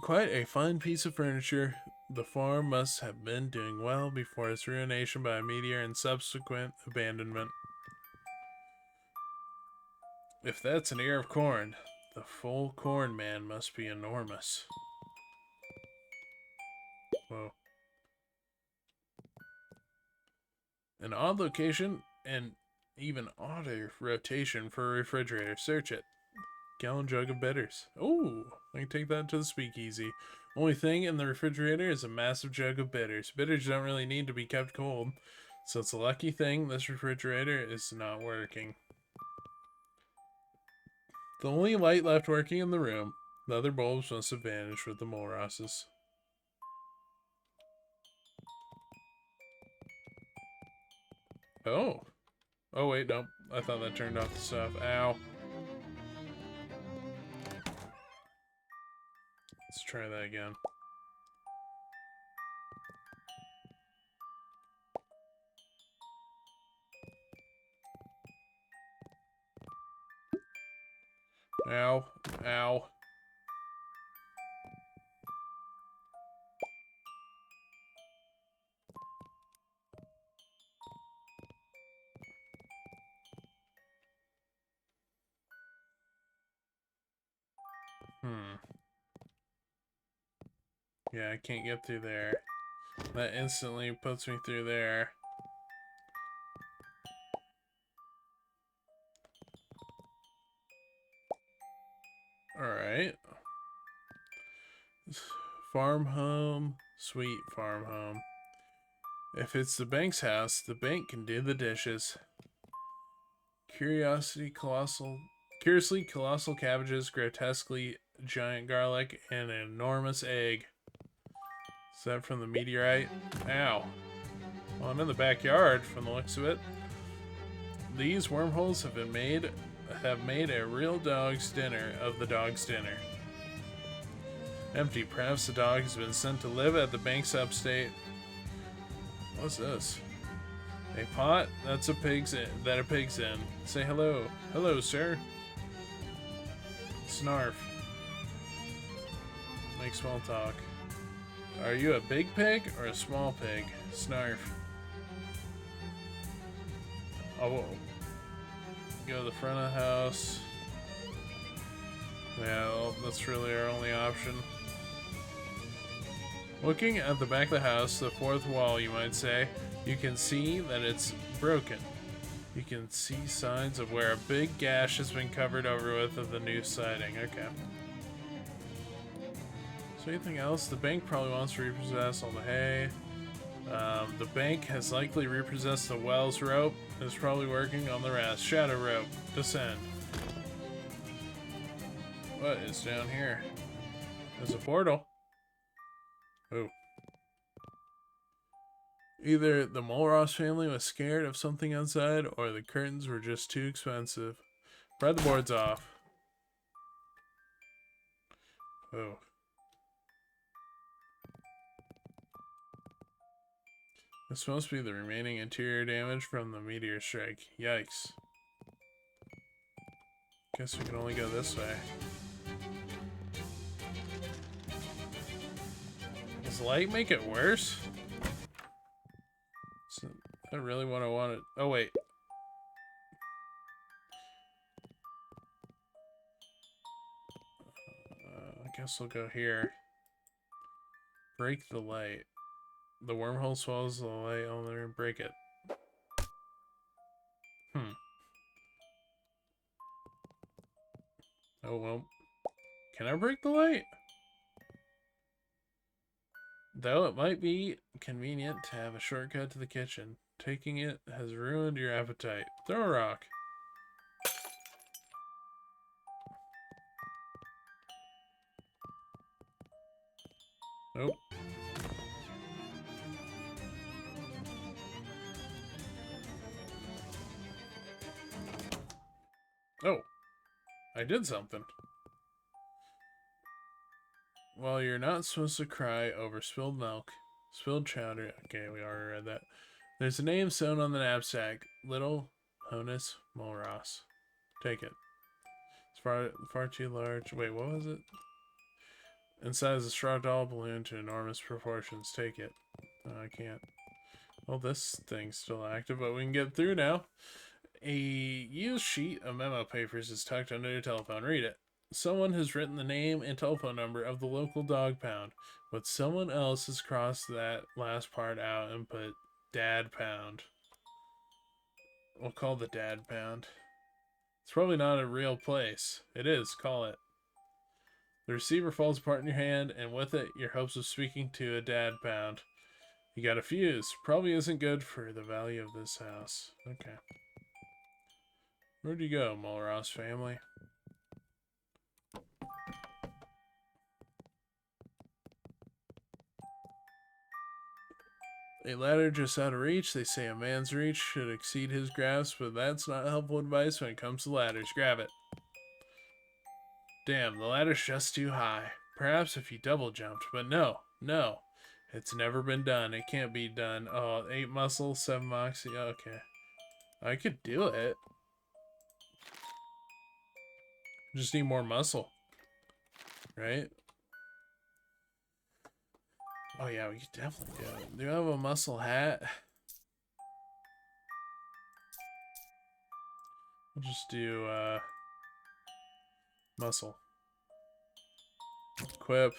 Quite a fine piece of furniture. The farm must have been doing well before its ruination by a meteor and subsequent abandonment. If that's an ear of corn, the full corn man must be enormous. Whoa. An odd location and even odder rotation for a refrigerator. Search it. Gallon jug of bitters. Oh, I can take that to the speakeasy. Only thing in the refrigerator is a massive jug of bitters. Bitters don't really need to be kept cold, so it's a lucky thing this refrigerator is not working. The only light left working in the room. The other bulbs must have vanished with the Mulrosses. Oh. Oh, wait, no. I thought that turned off the stuff. Ow. Let's try that again. Ow. Ow. Yeah, I can't get through there. That instantly puts me through there. Alright. Farm home. Sweet farm home. If it's the bank's house, the bank can do the dishes. Curiously colossal cabbages, grotesquely giant garlic, and an enormous egg. Is that from the meteorite? Ow. Well, I'm in the backyard from the looks of it. These wormholes have made a real dog's dinner of the dog's dinner. Empty. Perhaps the dog has been sent to live at the bank's upstate. What's this? A pot? That's a pig's in. Say hello. Hello, sir. Snarf. Make small talk. Are you a big pig or a small pig? Snarf. Oh, go to the front of the house. Yeah, well, that's really our only option. Looking at the back of the house, the fourth wall, you might say, you can see that it's broken. You can see signs of where a big gash has been covered over with of the new siding. Okay. So anything else? The bank probably wants to repossess all the hay. The bank has likely repossessed the Wells rope and is probably working on the rest. Shadow rope. Descend. What is down here? There's a portal. Oh. Either the Mulross family was scared of something outside, or the curtains were just too expensive. Pry the boards off. Oh. This must be the remaining interior damage from the meteor strike. Yikes. Guess we can only go this way. Does light make it worse? I really want to want it. Oh, wait. I guess we'll go here. Break the light. The wormhole swallows the light on there and break it. Oh, well. Can I break the light? Though it might be convenient to have a shortcut to the kitchen, taking it has ruined your appetite. Throw a rock. Nope. Oh, I did something. Well, you're not supposed to cry over spilled milk, spilled chowder. Okay, we already read that. There's a name sewn on the knapsack. Little Honus Mulross. Take it. It's far too large. Wait, what was it? Inside is a straw doll balloon to enormous proportions. Take it. Oh, I can't. Well, this thing's still active, but we can get through now. A used sheet of memo papers is tucked under your telephone. Read it. Someone has written the name and telephone number of the local dog pound, but someone else has crossed that last part out and put Dad Pound. We'll call the Dad Pound. It's probably not a real place. It is. Call it. The receiver falls apart in your hand, and with it, your hopes of speaking to a Dad Pound. You got a fuse. Probably isn't good for the value of this house. Okay. Where'd you go, Mulross family? A ladder just out of reach. They say a man's reach should exceed his grasp, but that's not helpful advice when it comes to ladders. Grab it. Damn, the ladder's just too high. Perhaps if you double jumped, but no. It's never been done. It can't be done. Oh, 8 muscle, 7 moxie. Okay. I could do it. Just need more muscle. Right? Oh yeah, we could definitely do it. Do you have a muscle hat? We'll just do muscle. Equip.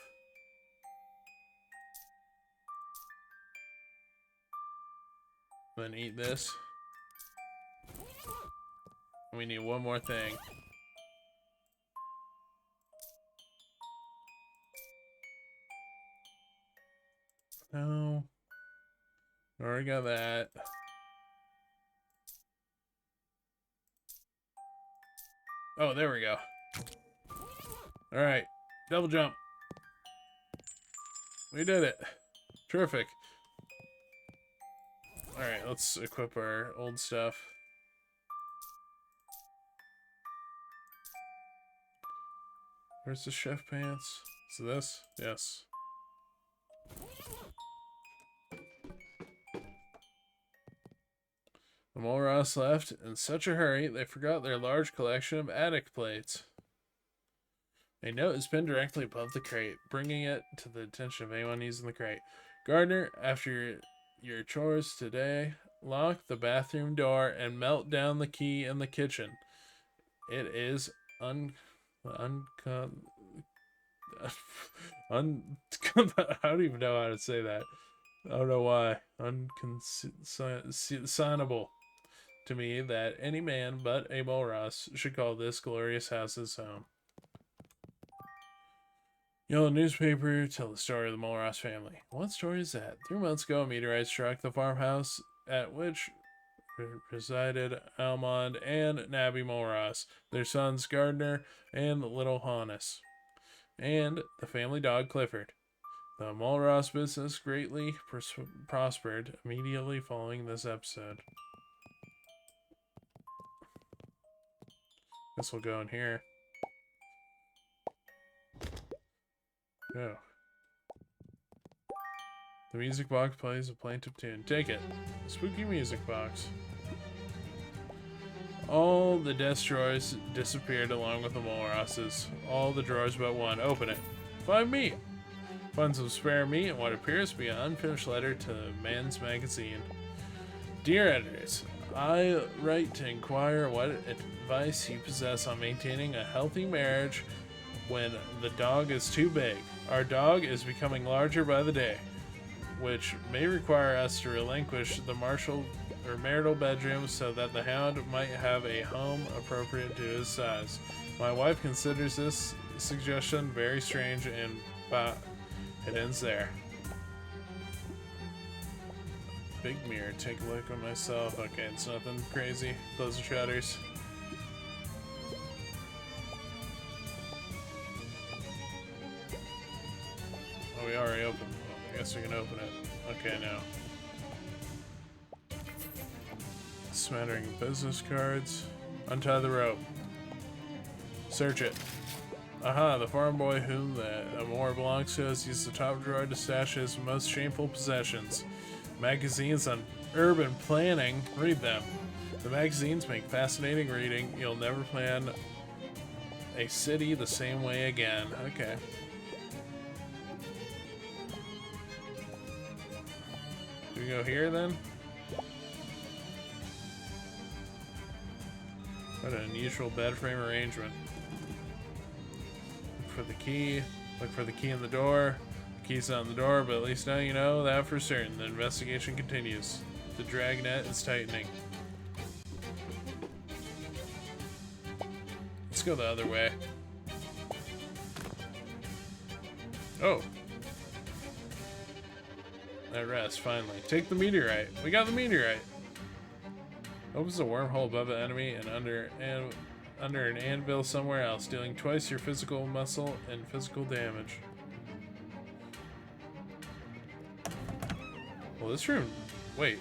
Then eat this. We need one more thing. No. Already got that. Oh, there we go. Alright. Double jump. We did it. Terrific. Alright, let's equip our old stuff. Where's the chef pants? Is this? Yes. The Mulross left in such a hurry, they forgot their large collection of attic plates. A note is pinned directly above the crate, bringing it to the attention of anyone using the crate. Gardener, after your chores today, lock the bathroom door and melt down the key in the kitchen. It is I don't even know how to say that. I don't know why. Unconsignable to me that any man but a Mulross should call this glorious house his home. Yellow newspaper tell the story of the Mulross family. What story is that? 3 months ago, a meteorite struck the farmhouse at which resided Almond and Nabby Mulross, their sons Gardner and little Honus, and the family dog Clifford. The Mulross business greatly prospered immediately following this episode. Guess we'll go in here. Go. The music box plays a plaintive tune. Take it. Spooky music box. All the desk drawers disappeared along with the Mulrosses. All the drawers but one. Open it. Find meat. Find some spare meat and what appears to be an unfinished letter to Men's Magazine. Dear editors, I write to inquire what advice you possess on maintaining a healthy marriage when the dog is too big. Our dog is becoming larger by the day, which may require us to relinquish the marital bedroom so that the hound might have a home appropriate to his size. My wife considers this suggestion very strange, and it ends there. Big mirror, take a look at myself. Okay, it's nothing crazy. Close the shutters. Oh, we already opened. Well, I guess we can open it. Okay, now. Smattering of business cards. Untie the rope. Search it. Aha, the farm boy whom the amour belongs to has used the top drawer to stash his most shameful possessions. Magazines on urban planning. Read them. The magazines make fascinating reading. You'll never plan a city the same way again. Okay. Do we go here then? What an unusual bed frame arrangement. Look for the key. Look for the key in the door. The key's not in the door, but at least now you know that for certain. The investigation continues. The dragnet is tightening. Let's go the other way. Oh. At rest, finally. Take the meteorite. We got the meteorite. Opens a wormhole above an enemy and under an anvil somewhere else, dealing twice your physical muscle and physical damage. Well, this room... Wait.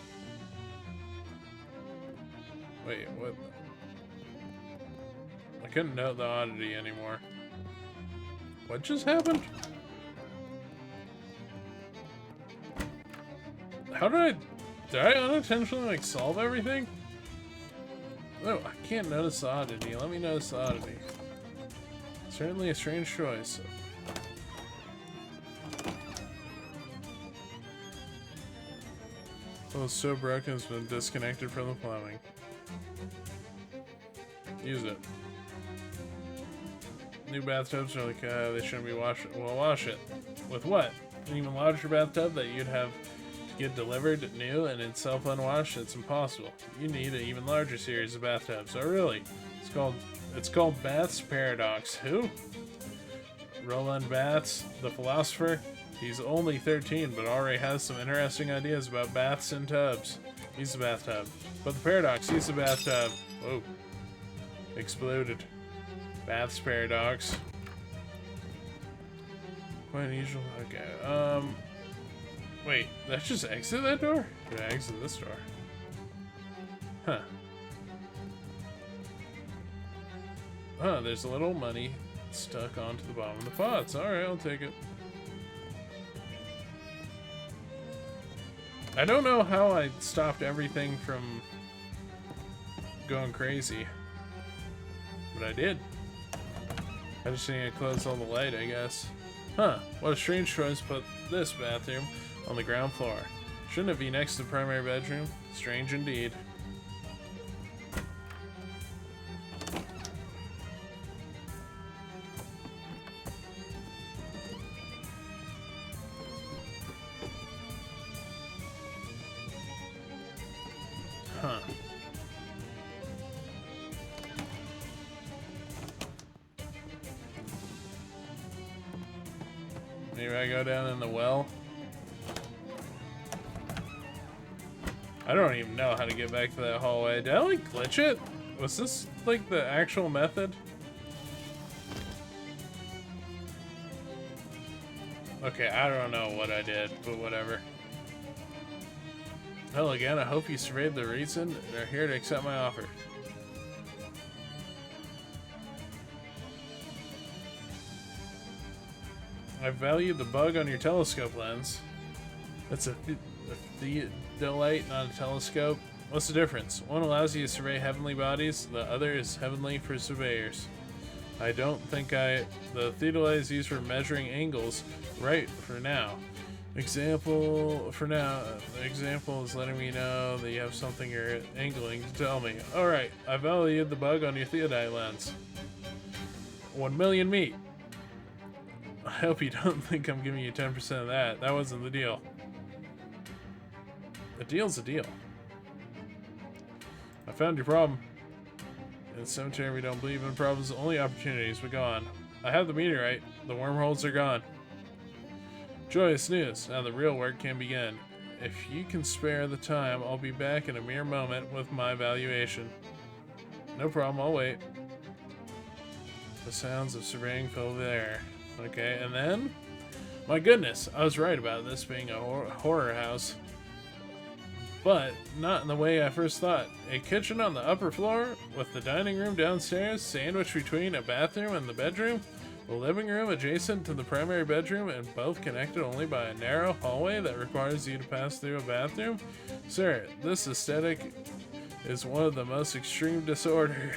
Wait, what? I couldn't note the oddity anymore. What just happened? How did I unintentionally, like, solve everything? No, I can't notice the oddity. Let me notice the oddity. Certainly a strange choice. Well, it's so broken it's been disconnected from the plumbing. Use it. New bathtubs are like, they shouldn't be washed. Well, wash it. With what? An even larger bathtub that you'd have get delivered new and itself unwashed? It's impossible. You need an even larger series of bathtubs. Oh really? It's called Bath's Paradox. Who? Roland Baths, the philosopher. He's only 13 but already has some interesting ideas about baths and tubs. He's the bathtub. But the paradox, he's the bathtub. Whoa. Exploded. Bath's Paradox. Quite unusual. Okay. Wait, did I just exit that door? Did I exit this door? Huh. Huh, there's a little money stuck onto the bottom of the pots. Alright, I'll take it. I don't know how I stopped everything from going crazy, but I did. I just need to close all the light, I guess. Huh, what a strange choice to put this bathroom on the ground floor. Shouldn't it be next to the primary bedroom? Strange indeed. Huh. Maybe I go down in the well? I don't even know how to get back to that hallway. Did I like glitch it? Was this like the actual method? Okay, I don't know what I did, but whatever. Well, again, I hope you surveyed the reason and are here to accept my offer. I value the bug on your telescope lens. That's a theodolite, not a telescope. What's the difference? One allows you to survey heavenly bodies, the other is heavenly for surveyors. I don't think the theodolite is used for measuring angles right for now. Example, for now, the example is letting me know that you have something you're angling to tell me. Alright, I valued the bug on your theodite lens. 1 million meat. I hope you don't think I'm giving you 10% of that. That wasn't the deal. A deal's a deal. I found your problem. In the cemetery, we don't believe in problems, only opportunities, but gone. I have the meteorite. The wormholes are gone. Joyous news. Now the real work can begin. If you can spare the time, I'll be back in a mere moment with my evaluation. No problem, I'll wait. The sounds of surveying fill the air. Okay, and then? My goodness, I was right about this being a horror house. But not in the way I first thought. A kitchen on the upper floor, with the dining room downstairs, sandwiched between a bathroom and the bedroom, the living room adjacent to the primary bedroom, and both connected only by a narrow hallway that requires you to pass through a bathroom. Sir, this aesthetic is one of the most extreme disorder.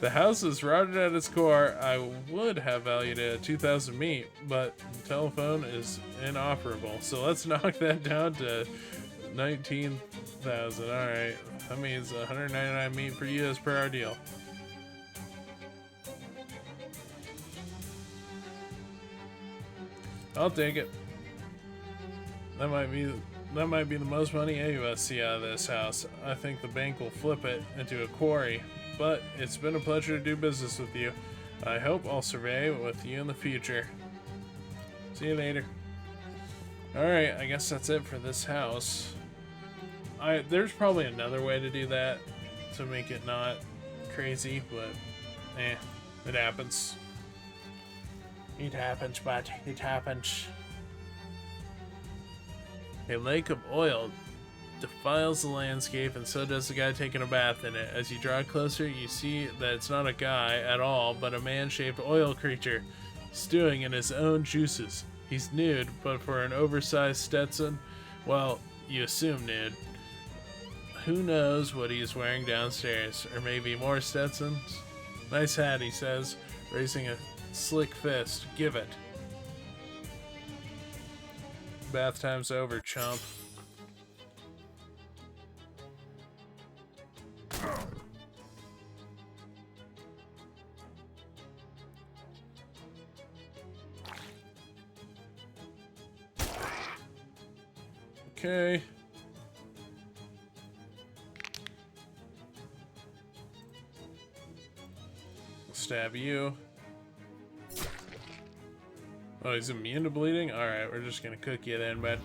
The house is rotted at its core. I would have valued it at 2,000 meat, but the telephone is inoperable. So let's knock that down to 19,000. Alright, that means 199 meat for you as per our deal. I'll take it. That might be the most money any of us see out of this house. I think the bank will flip it into a quarry. But it's been a pleasure to do business with you. I hope I'll survey with you in the future. See you later. Alright, I guess that's it for this house. There's probably another way to do that to make it not crazy, but it happens. It happens, bud. It happens. A lake of oil defiles the landscape, and so does the guy taking a bath in it. As you draw closer, you see that it's not a guy at all, but a man-shaped oil creature, stewing in his own juices. He's nude, but for an oversized Stetson, well, you assume nude. Who knows what he's wearing downstairs, or maybe more Stetsons? Nice hat, he says, raising a slick fist. Give it. Bath time's over, chump. Okay. Stab you. Oh, he's immune to bleeding? Alright, we're just gonna cook you then, bud.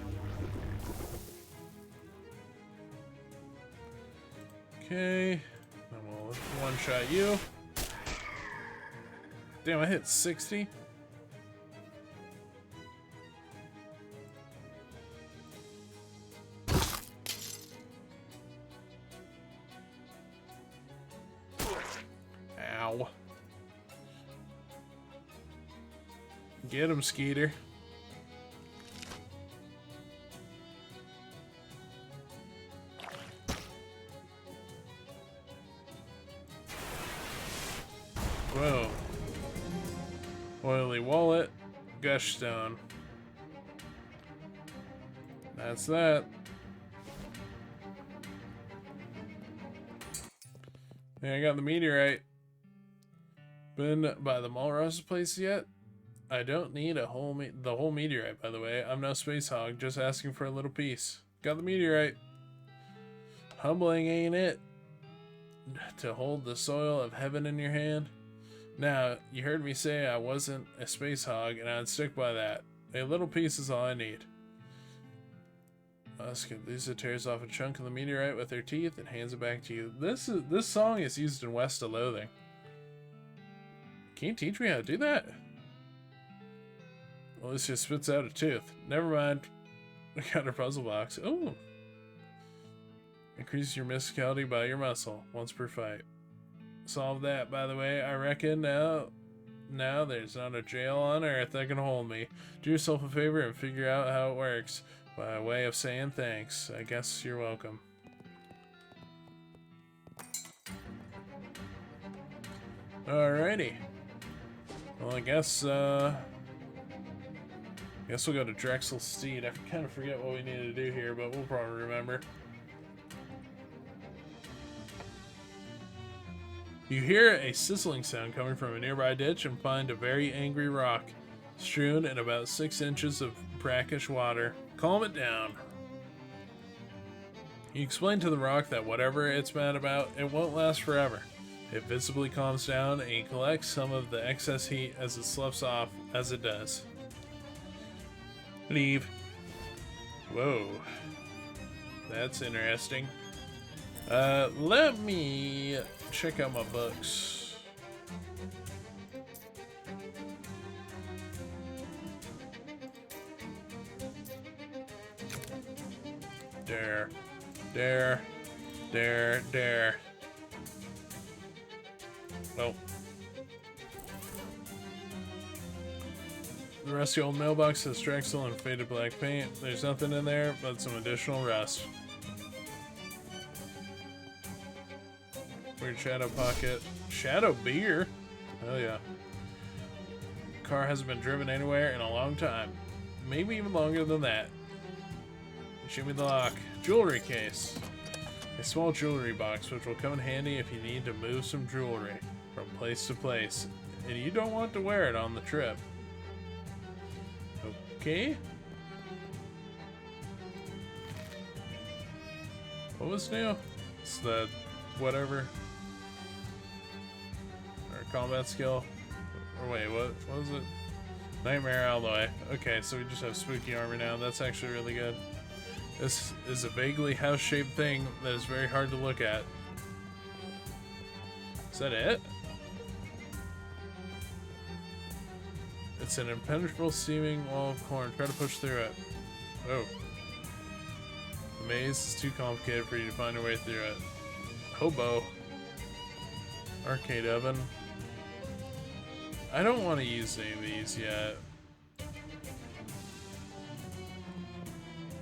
Okay. Then we'll one-shot you. Damn, I hit 60? Ow. Get him, Skeeter. Whoa. Oily wallet. Gush stone. That's that. Yeah, I got the meteorite. Been by the Malross's place yet? I don't need the whole meteorite, by the way. I'm no space hog, just asking for a little piece. Got the meteorite. Humbling, ain't it? To hold the soil of heaven in your hand? Now, you heard me say I wasn't a space hog, and I'd stick by that. A little piece is all I need. Lisa tears off a chunk of the meteorite with her teeth and hands it back to you. This song is used in West of Loathing. Can you teach me how to do that? Alicia spits out a tooth. Never mind. I got her puzzle box. Oh. Increase your mysticality by your muscle once per fight. Solve that, by the way. I reckon now there's not a jail on earth that can hold me. Do yourself a favor and figure out how it works. By way of saying thanks. I guess you're welcome. Alrighty. Well, I guess, Guess we'll go to Drexel Steed. I kind of forget what we need to do here, but we'll probably remember. You hear a sizzling sound coming from a nearby ditch and find a very angry rock strewn in about 6 inches of brackish water. Calm it down. You explain to the rock that whatever it's mad about, it won't last forever. It visibly calms down and you collect some of the excess heat as it sloughs off as it does. Leave. Whoa. That's interesting. Let me check out my books. Dare. Dare. Dare. Dare. Oh. The rusty old mailbox has Drexel and faded black paint. There's nothing in there but some additional rust. Weird shadow pocket. Shadow beer? Oh yeah. Car hasn't been driven anywhere in a long time. Maybe even longer than that. Show me the lock. Jewelry case. A small jewelry box which will come in handy if you need to move some jewelry from place to place. And you don't want to wear it on the trip. Okay. What was new? It's the whatever. Or combat skill. Or wait, what was it? Nightmare out of the way. Okay, so we just have spooky armor now. That's actually really good. This is a vaguely house-shaped thing that is very hard to look at. Is that it? It's an impenetrable seeming wall of corn. Try to push through it. Oh. The maze is too complicated for you to find your way through it. Hobo. Arcade oven. I don't want to use any of these yet.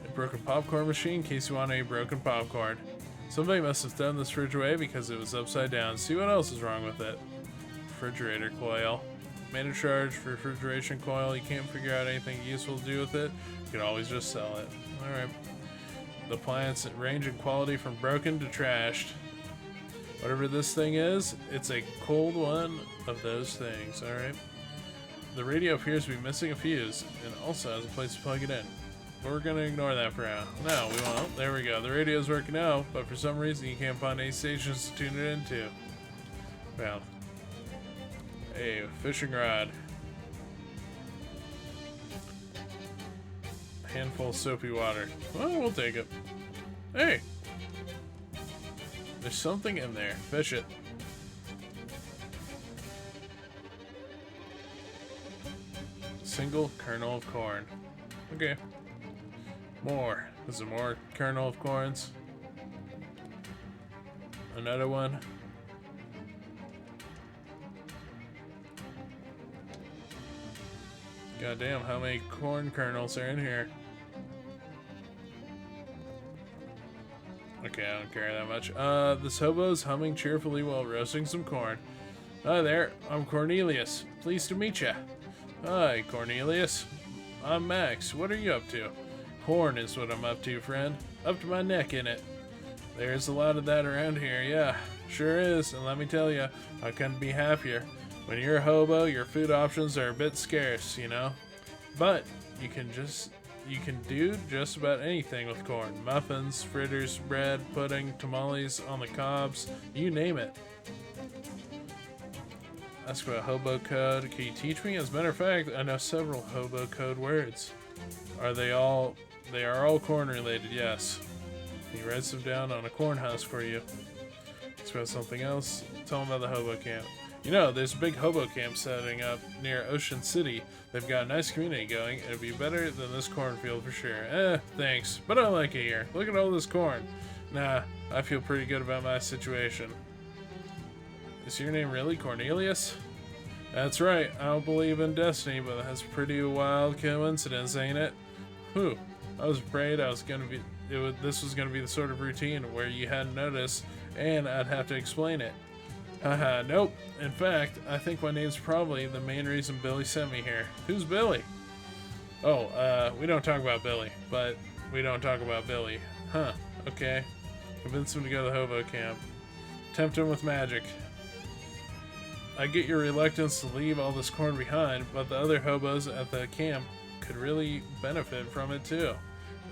A broken popcorn machine in case you want any broken popcorn. Somebody must have thrown this fridge away because it was upside down. See what else is wrong with it. Refrigerator coil. Mana charge for refrigeration coil. You can't figure out anything useful to do with it. You can always just sell it. Alright. The appliance range in quality from broken to trashed. Whatever this thing is, it's a cold one of those things. Alright. The radio appears to be missing a fuse and also has a place to plug it in. But we're going to ignore that for now. No, we won't. There we go. The radio's working now, but for some reason you can't find any stations to tune it into. Found. A fishing rod. A handful of soapy water. Well, we'll take it. Hey! There's something in there. Fish it. Single kernel of corn. Okay. More. Is there more kernel of corns? Another one. God damn, how many corn kernels are in here? Okay, I don't care that much. This hobo's humming cheerfully while roasting some corn. Hi there, I'm Cornelius. Pleased to meet ya. Hi, Cornelius. I'm Max. What are you up to? Corn is what I'm up to, friend. Up to my neck in it. There's a lot of that around here, yeah. Sure is, and let me tell you, I couldn't be happier. When you're a hobo, your food options are a bit scarce, you know? But you can do just about anything with corn. Muffins, fritters, bread, pudding, tamales on the cobs, you name it. Ask about hobo code. Can you teach me? As a matter of fact, I know several hobo code words. They are all corn related, yes. He writes them down on a corn husk for you. Ask about something else. Tell him about the hobo camp. You know, there's a big hobo camp setting up near Ocean City. They've got a nice community going. It'd be better than this cornfield for sure. Thanks, but I like it here. Look at all this corn. Nah, I feel pretty good about my situation. Is your name really Cornelius? That's right. I don't believe in destiny, but that's a pretty wild coincidence, ain't it? Whew. I was afraid this was gonna be the sort of routine where you hadn't noticed, and I'd have to explain it. Haha, nope. In fact, I think my name's probably the main reason Billy sent me here. Who's Billy? Oh, we don't talk about Billy, but we don't talk about Billy. Huh, okay. Convince him to go to the hobo camp. Tempt him with magic. I get your reluctance to leave all this corn behind, but the other hobos at the camp could really benefit from it too.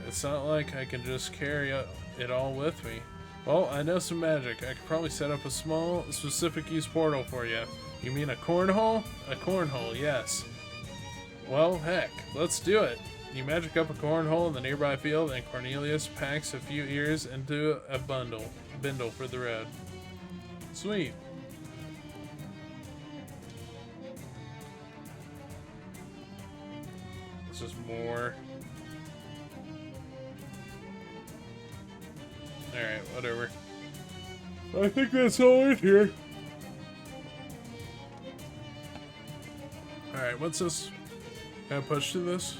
It's not like I can just carry it all with me. Well, I know some magic. I could probably set up a small, specific use portal for you. You mean a cornhole? A cornhole, yes. Well, heck, let's do it. You magic up a cornhole in the nearby field, and Cornelius packs a few ears into a bindle for the road. Sweet. This is more. Alright, whatever. I think that's all in here. Alright, what's this? Can I push to this?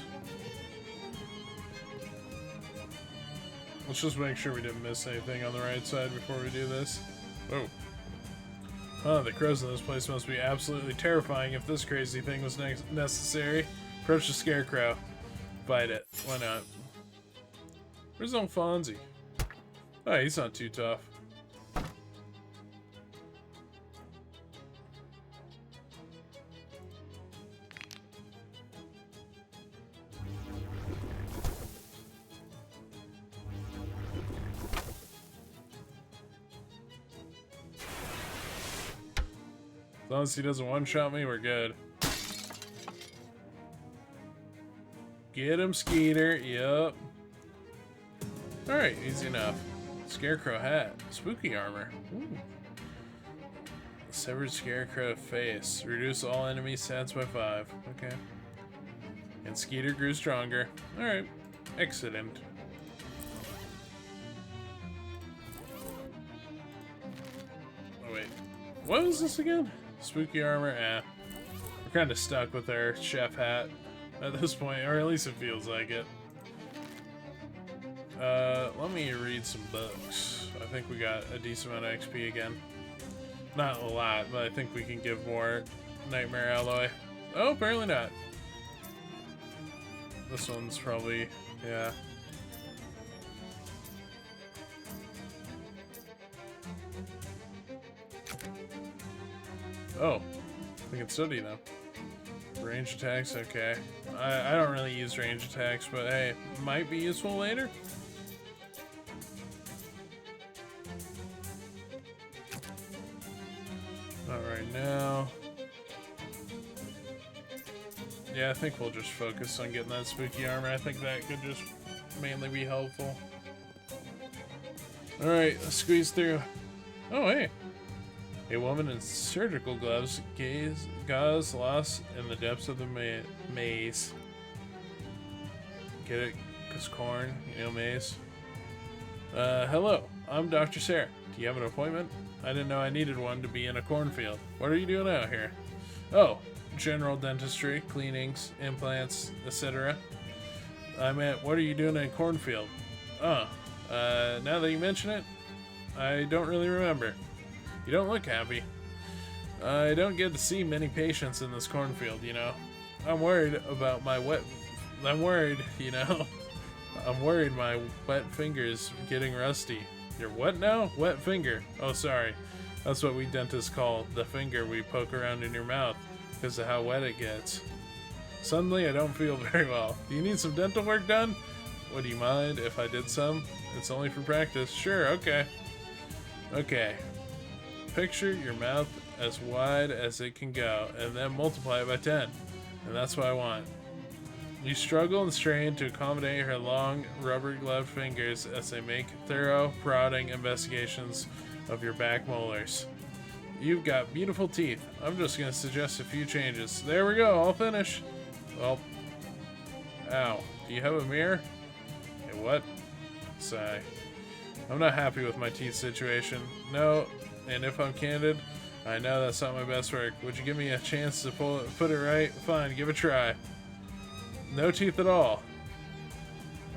Let's just make sure we didn't miss anything on the right side before we do this. Oh. Huh, the crows in this place must be absolutely terrifying if this crazy thing was necessary. Approach the scarecrow. Fight it. Why not? Where's old Fonzie? Oh, he's not too tough. As long as he doesn't one-shot me, we're good. Get him, Skeeter. Yup. Alright, easy enough. Scarecrow hat. Spooky armor. Ooh. Severed scarecrow face. Reduce all enemy stats by 5. Okay. And Skeeter grew stronger. Alright. Excellent. Oh wait. What was this again? Spooky armor? We're kind of stuck with our chef hat at this point, or at least it feels like it. Let me read some books. I think we got a decent amount of XP again. Not a lot, but I think we can give more Nightmare Alloy. Oh, apparently not. This one's probably, yeah. Oh, we can study them. Range attacks, okay. I don't really use range attacks, but hey, might be useful later. Not right now. Yeah, I think we'll just focus on getting that spooky armor. I think that could just mainly be helpful. Alright, let's squeeze through. Oh, hey. A woman in surgical gloves gauze lost in the depths of the maze. Get it? 'Cause corn, you know, maze. Hello, I'm Dr. Sarah. Do you have an appointment? I didn't know I needed one to be in a cornfield. What are you doing out here? Oh, general dentistry, cleanings, implants, etc. I meant, what are you doing in a cornfield? Oh, now that you mention it, I don't really remember. You don't look happy. I don't get to see many patients in this cornfield, you know. I'm worried my wet fingers getting rusty. Your what now? Wet finger. Oh, sorry. That's what we dentists call the finger we poke around in your mouth because of how wet it gets. Suddenly, I don't feel very well. Do you need some dental work done? Would you mind if I did some? It's only for practice. Sure, okay. Okay. Picture your mouth as wide as it can go, and then multiply it by 10. And that's what I want. You struggle and strain to accommodate her long, rubber-gloved fingers as they make thorough, prodding investigations of your back molars. You've got beautiful teeth. I'm just going to suggest a few changes. There we go, I'll finish. Well, ow. Do you have a mirror? Hey, what? Sigh. I'm not happy with my teeth situation. No, and if I'm candid, I know that's not my best work. Would you give me a chance to put it right? Fine, give it a try. No teeth at all.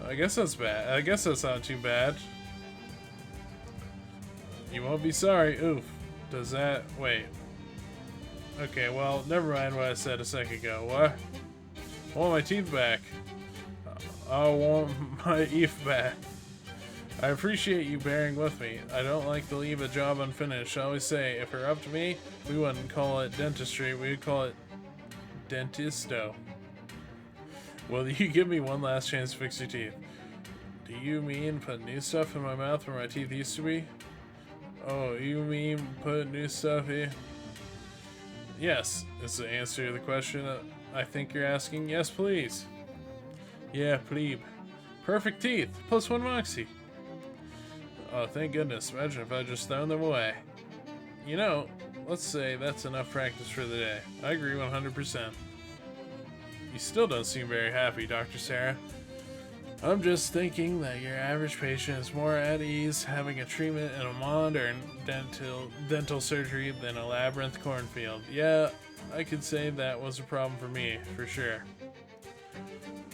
I guess that's bad. I guess that's not too bad. You won't be sorry. Oof. Does that... Wait. Okay, well, never mind what I said a second ago. What? I want my teeth back. I want my ETH back. I appreciate you bearing with me. I don't like to leave a job unfinished. I always say, if it were up to me, we wouldn't call it dentistry, we'd call it dentisto. Will you give me one last chance to fix your teeth? Do you mean put new stuff in my mouth where my teeth used to be? Oh, you mean put new stuff in? Yes, is the answer to the question I think you're asking. Yes, please. Yeah, plebe. Perfect teeth, plus 1 moxie. Oh, thank goodness. Imagine if I'd just thrown them away. You know, let's say that's enough practice for the day. I agree 100%. You still don't seem very happy, Dr. Sarah. I'm just thinking that your average patient is more at ease having a treatment in a modern dental surgery than a labyrinth cornfield. Yeah, I could say that was a problem for me, for sure.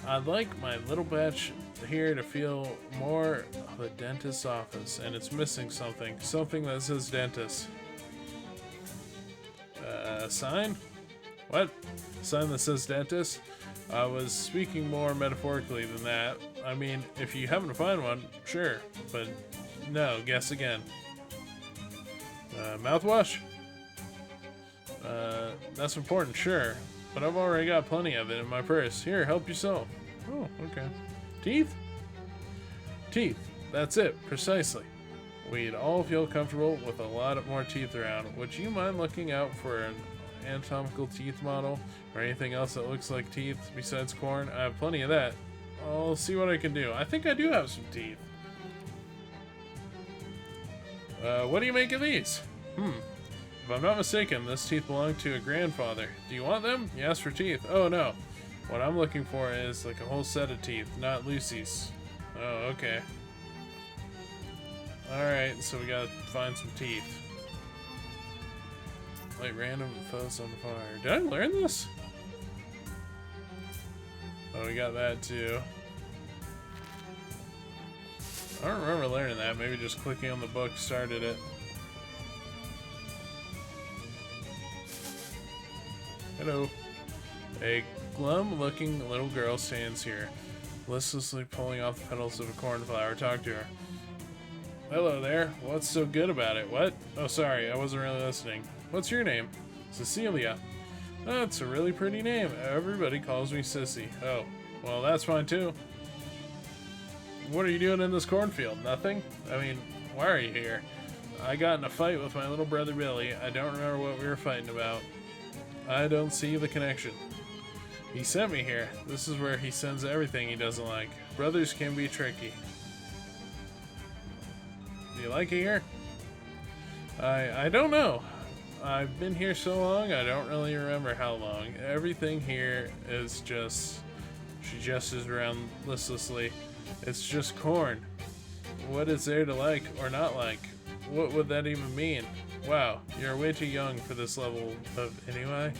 I'd like my little batch here to feel more of a dentist's office, and it's missing something. Something that says dentist. Sign? What? Sign that says dentist? I was speaking more metaphorically than that. I mean, if you happen to find one, sure. But no, guess again. Mouthwash? That's important, sure. But I've already got plenty of it in my purse. Here, help yourself. Oh, okay. Teeth? Teeth. That's it, precisely. We'd all feel comfortable with a lot more teeth around. Would you mind looking out for an anatomical teeth model or anything else that looks like teeth besides corn? I have plenty of that. I'll see what I can do. I think I do have some teeth. What do you make of these? If I'm not mistaken, this teeth belonged to a grandfather. Do you want them? You asked for teeth. Oh no. What I'm looking for is like a whole set of teeth, not Lucy's. Oh, okay. Alright, so we gotta find some teeth. Light random foes on fire. Did I learn this? Oh, we got that too. I don't remember learning that. Maybe just clicking on the book started it. Hello. A glum-looking little girl stands here, listlessly pulling off the petals of a cornflower. Talk to her. Hello there. What's so good about it? What? Oh, sorry. I wasn't really listening. What's your name? Cecilia. That's a really pretty name. Everybody calls me Sissy. Oh, well, that's fine too. What are you doing in this cornfield? Nothing? I mean, why are you here? I got in a fight with my little brother Billy. I don't remember what we were fighting about. I don't see the connection. He sent me here. This is where he sends everything he doesn't like. Brothers can be tricky. Do you like it here? I don't know. I've been here so long, I don't really remember how long. Everything here is just... She gestures around listlessly. It's just corn. What is there to like or not like? What would that even mean? Wow, you're way too young for this level of anyway.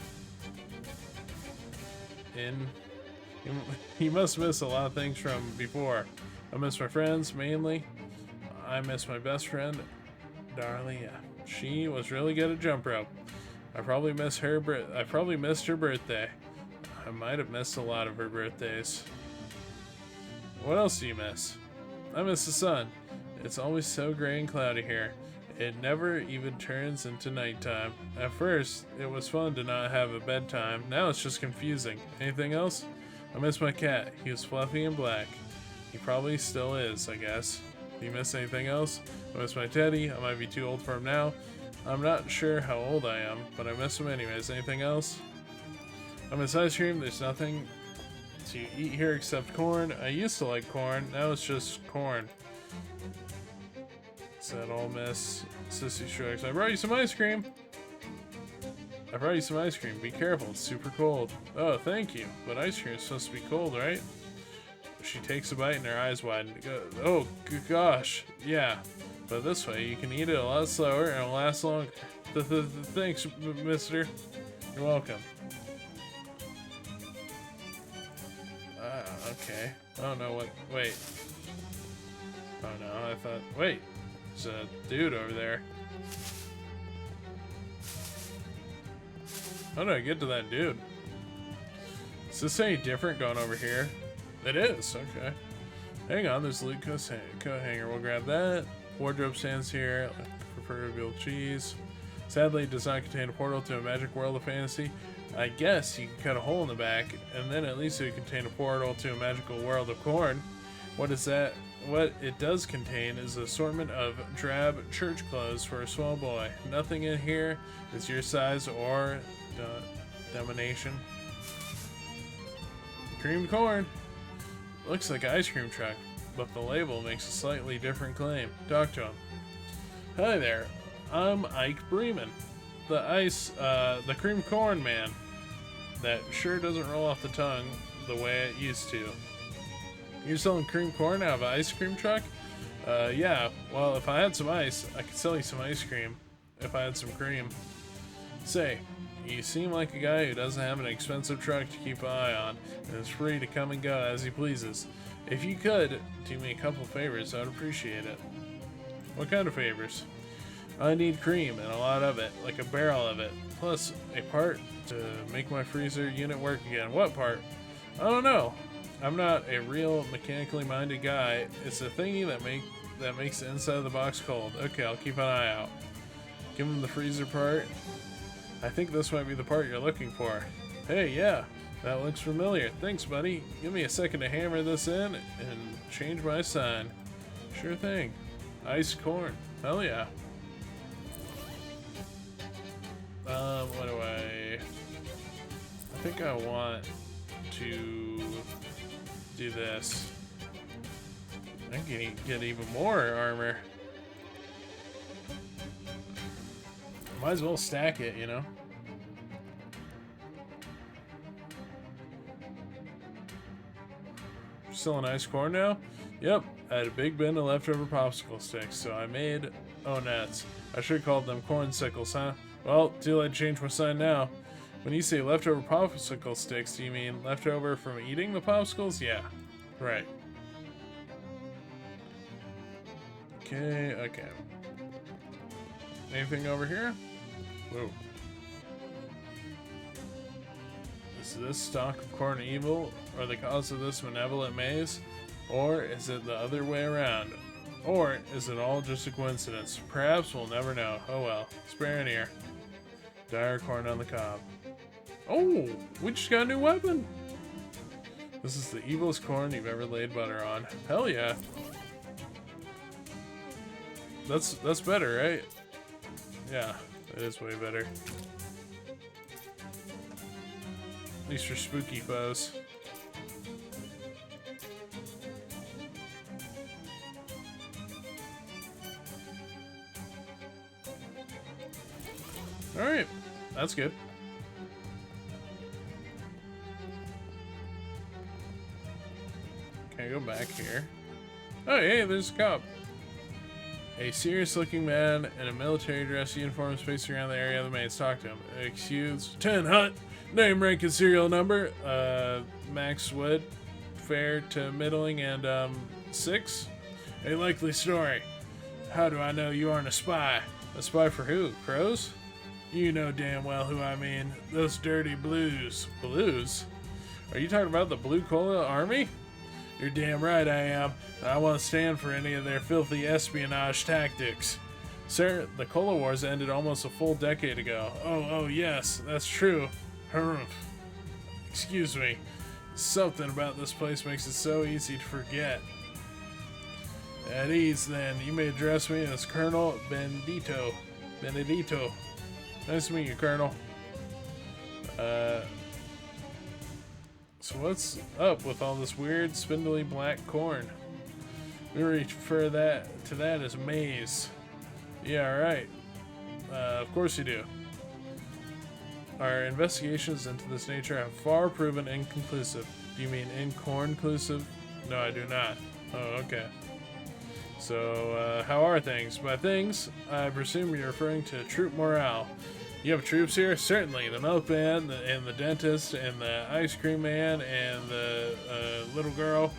You must miss a lot of things from before. I miss my friends, mainly. I miss my best friend, Darlia. She was really good at jump rope. I probably missed her birthday. I might have missed a lot of her birthdays. What else do you miss? I miss the sun. It's always so gray and cloudy here. It never even turns into nighttime. At first, it was fun to not have a bedtime. Now it's just confusing. Anything else? I miss my cat. He was fluffy and black. He probably still is, I guess. Do you miss anything else? I miss my teddy. I might be too old for him now. I'm not sure how old I am, but I miss him anyways. Anything else? I miss ice cream. There's nothing to eat here except corn. I used to like corn. Now it's just corn. Is that all, Miss? Sissy shrugs. I brought you some ice cream. Be careful. It's super cold. Oh, thank you. But ice cream is supposed to be cold, right? She takes a bite and her eyes widen. Oh, gosh. Yeah. But this way, you can eat it a lot slower and it'll last longer. Thanks, mister. You're welcome. Okay. I don't know what... Wait. Oh, no. I thought... Wait. There's a dude over there. How do I get to that dude? Is this any different going over here? It is, okay. Hang on, there's a loot coat hanger. We'll grab that. Wardrobe stands here. Proverbial cheese. Sadly, it does not contain a portal to a magic world of fantasy. I guess you can cut a hole in the back, and then at least it would contain a portal to a magical world of corn. What is that? What it does contain is an assortment of drab church clothes for a small boy. Nothing in here is your size or domination. Creamed corn. Looks like an ice cream truck, but the label makes a slightly different claim. Talk to him. Hi there, I'm Ike Bremen, the creamed corn man. That sure doesn't roll off the tongue the way it used to. You're selling creamed corn out of an ice cream truck? Yeah, well, if I had some ice, I could sell you some ice cream. If I had some cream. Say, you seem like a guy who doesn't have an expensive truck to keep an eye on, and is free to come and go as he pleases. If you could do me a couple favors, I'd appreciate it. What kind of favors? I need cream, and a lot of it, like a barrel of it, plus a part to make my freezer unit work again. What part? I don't know. I'm not a real mechanically minded guy. It's a thingy that makes the inside of the box cold. Okay, I'll keep an eye out. Give him the freezer part. I think this might be the part you're looking for. Hey, yeah, that looks familiar. Thanks, buddy. Give me a second to hammer this in and change my sign. Sure thing. Ice corn. Hell yeah. What do I think I want to do this. I can get even more armor. Might as well stack it, you know? Selling ice corn now? Yep, I had a big bin of leftover popsicle sticks, so I made nuts. I should have called them corn sickles, huh? Well, too late to change my sign now. When you say leftover popsicle sticks, do you mean leftover from eating the popsicles? Yeah, right. Okay. Anything over here? Whoa. Is this stock of corn evil, or the cause of this malevolent maze? Or is it the other way around? Or is it all just a coincidence? Perhaps we'll never know. Oh well. Spare an ear. Dire corn on the cob. Oh, we just got a new weapon. This is the evilest corn you've ever laid butter on. Hell yeah. That's better, right? Yeah, it is way better. At least for spooky foes. Alright, that's good. Can I go back here? Oh, hey, there's a cop. A serious-looking man in a military dress uniform is pacing around the area of the maze. Talk to him. Excuse 10 Hut. Name, rank, and serial number. Max Wood. Fair to middling and 6. A likely story. How do I know you aren't a spy? A spy for who? Crows? You know damn well who I mean. Those dirty blues. Blues? Are you talking about the Blue Cola Army? You're damn right I am. I won't stand for any of their filthy espionage tactics. Sir, the Cola Wars ended almost a full decade ago. Oh, yes, that's true. Excuse me. Something about this place makes it so easy to forget. At ease, then. You may address me as Colonel Benedito. Nice to meet you, Colonel. So what's up with all this weird, spindly black corn? We refer to that as maize. Yeah, right. Of course you do. Our investigations into this nature have far proven inconclusive. Do you mean incornclusive? No, I do not. Oh, okay. So, how are things? By things, I presume you're referring to troop morale. You have troops here? Certainly. The milkman, and the dentist, and the ice cream man, and the little girl.